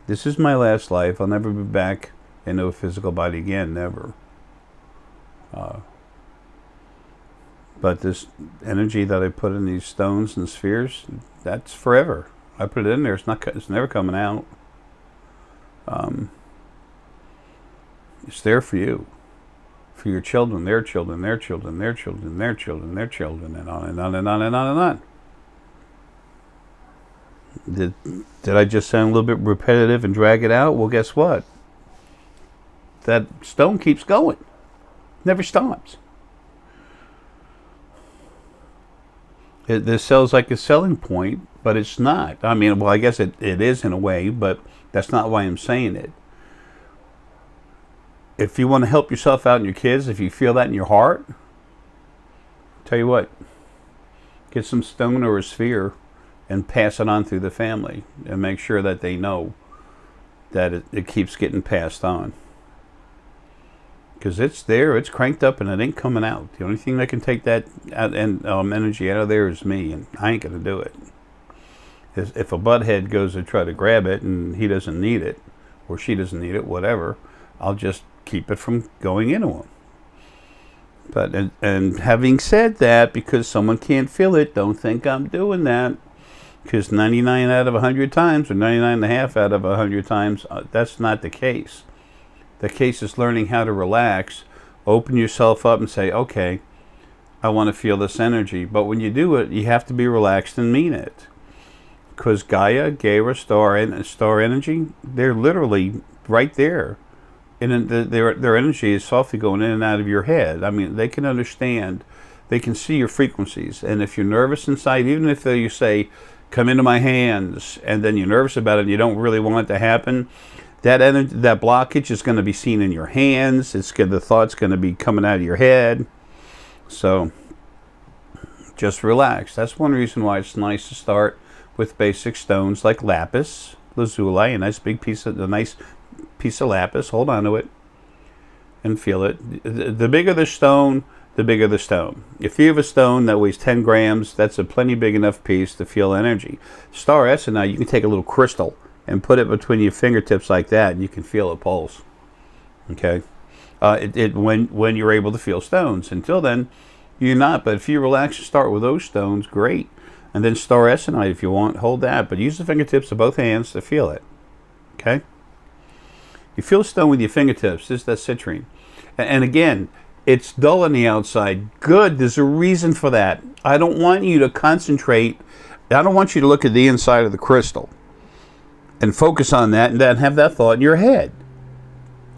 Speaker 1: This is my last life. I'll never be back into a physical body again, never. But this energy that I put in these stones and spheres, that's forever. I put it in there. It's never coming out. It's there for you, for your children, their children, their children, their children, their children, their children, and on and on and on and on and on. Did I just sound a little bit repetitive and drag it out? Well, guess what? That stone keeps going. Never stops. This sounds like a selling point, but it's not. I mean, well, I guess it is in a way, but that's not why I'm saying it. If you want to help yourself out and your kids, if you feel that in your heart, tell you what, get some stone or a sphere and pass it on through the family and make sure that they know that it keeps getting passed on. Because it's there, it's cranked up, and it ain't coming out. The only thing that can take that energy out of there is me, and I ain't going to do it. If a butthead goes to try to grab it and he doesn't need it, or she doesn't need it, whatever, I'll just keep it from going into him. But and having said that, because someone can't feel it, don't think I'm doing that. Because 99 out of 100 times, or 99.5 out of 100 times, that's not the case. The case is learning how to relax, open yourself up and say, okay, I want to feel this energy. But when you do it, you have to be relaxed and mean it. Because Gaia, Gaia, star energy, they're literally right there. And their energy is softly going in and out of your head. I mean, they can understand. They can see your frequencies. And if you're nervous inside, even if you say, come into my hands, and then you're nervous about it and you don't really want it to happen, that blockage is going to be seen in your hands. The thought's going to be coming out of your head. So just relax. That's one reason why it's nice to start with basic stones like lapis lazuli, a nice piece of lapis. Hold on to it and feel it. The bigger the stone, the bigger the stone. If you have a stone that weighs 10 grams, that's a plenty big enough piece to feel energy. Star Essenite, you can take a little crystal and put it between your fingertips like that, and you can feel a pulse. Okay, when you're able to feel stones. Until then, you're not. But if you relax and start with those stones, great. And then Star Essenite, if you want, hold that. But use the fingertips of both hands to feel it. Okay. You feel a stone with your fingertips. This is that citrine. And again, It's dull on the outside. Good. There's a reason for that. I don't want you to concentrate. I don't want you to look at the inside of the crystal and focus on that and then have that thought in your head.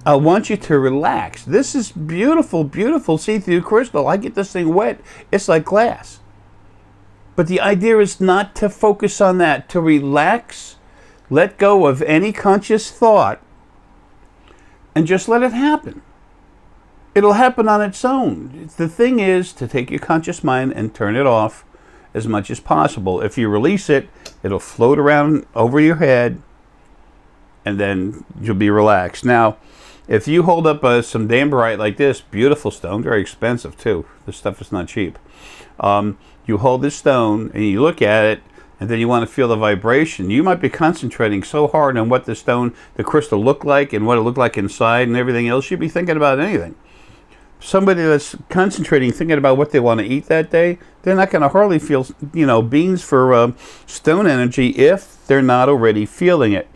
Speaker 1: I want you to relax. This is beautiful, beautiful see-through crystal. I get this thing wet. It's like glass. But the idea is not to focus on that, to relax, let go of any conscious thought, and just let it happen. It'll happen on its own. The thing is to take your conscious mind and turn it off as much as possible. If you release it, it'll float around over your head, and then you'll be relaxed. Now, if you hold up some Damberite like this, beautiful stone, very expensive too. This stuff is not cheap. You hold this stone and you look at it, and then you want to feel the vibration. You might be concentrating so hard on what the stone, the crystal looked like and what it looked like inside and everything else, you'd be thinking about anything. Somebody that's concentrating, thinking about what they want to eat that day, they're not going to hardly feel, beans for stone energy if they're not already feeling it.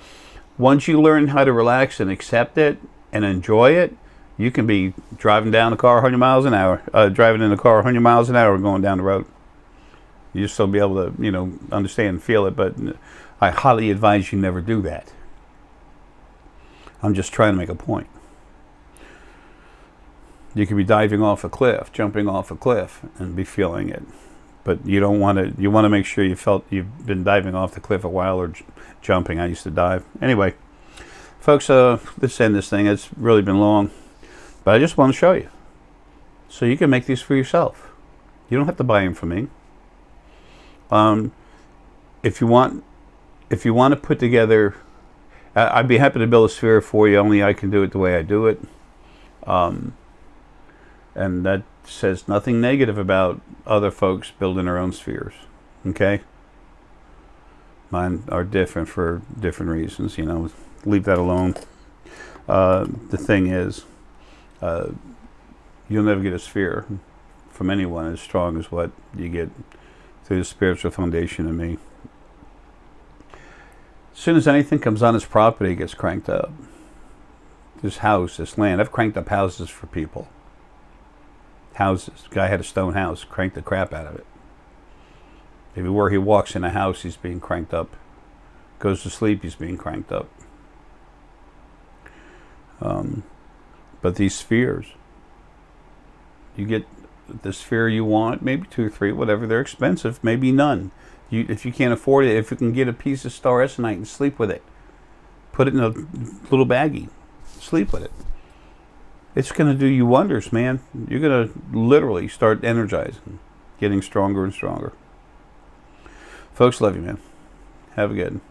Speaker 1: Once you learn how to relax and accept it and enjoy it, you can be driving down the car 100 miles an hour, driving in the car 100 miles an hour going down the road. You just don't be able to, understand and feel it, but I highly advise you never do that. I'm just trying to make a point. You could be diving off a cliff, jumping off a cliff, and be feeling it. But you don't want to, you want to make sure you've been diving off the cliff a while or jumping. I used to dive. Anyway, folks, let's end this thing. It's really been long, but I just want to show you. So you can make these for yourself. You don't have to buy them from me. If you want to put together, I'd be happy to build a sphere for you. Only I can do it the way I do it. And that says nothing negative about other folks building their own spheres. Okay? Mine are different for different reasons. Leave that alone. The thing is, you'll never get a sphere from anyone as strong as what you get through the spiritual foundation in me. As soon as anything comes on its property, it gets cranked up. This house, this land. I've cranked up houses for people. Houses. Guy had a stone house, cranked the crap out of it. Everywhere he walks in a house, he's being cranked up. Goes to sleep, he's being cranked up. But these spheres, you get the sphere you want, maybe 2 or 3, whatever. They're expensive, maybe none. If you can't afford it, if you can get a piece of star Essenite and sleep with it, put it in a little baggie, sleep with it. It's going to do you wonders, man. You're going to literally start energizing, getting stronger and stronger. Folks, love you, man. Have a good one.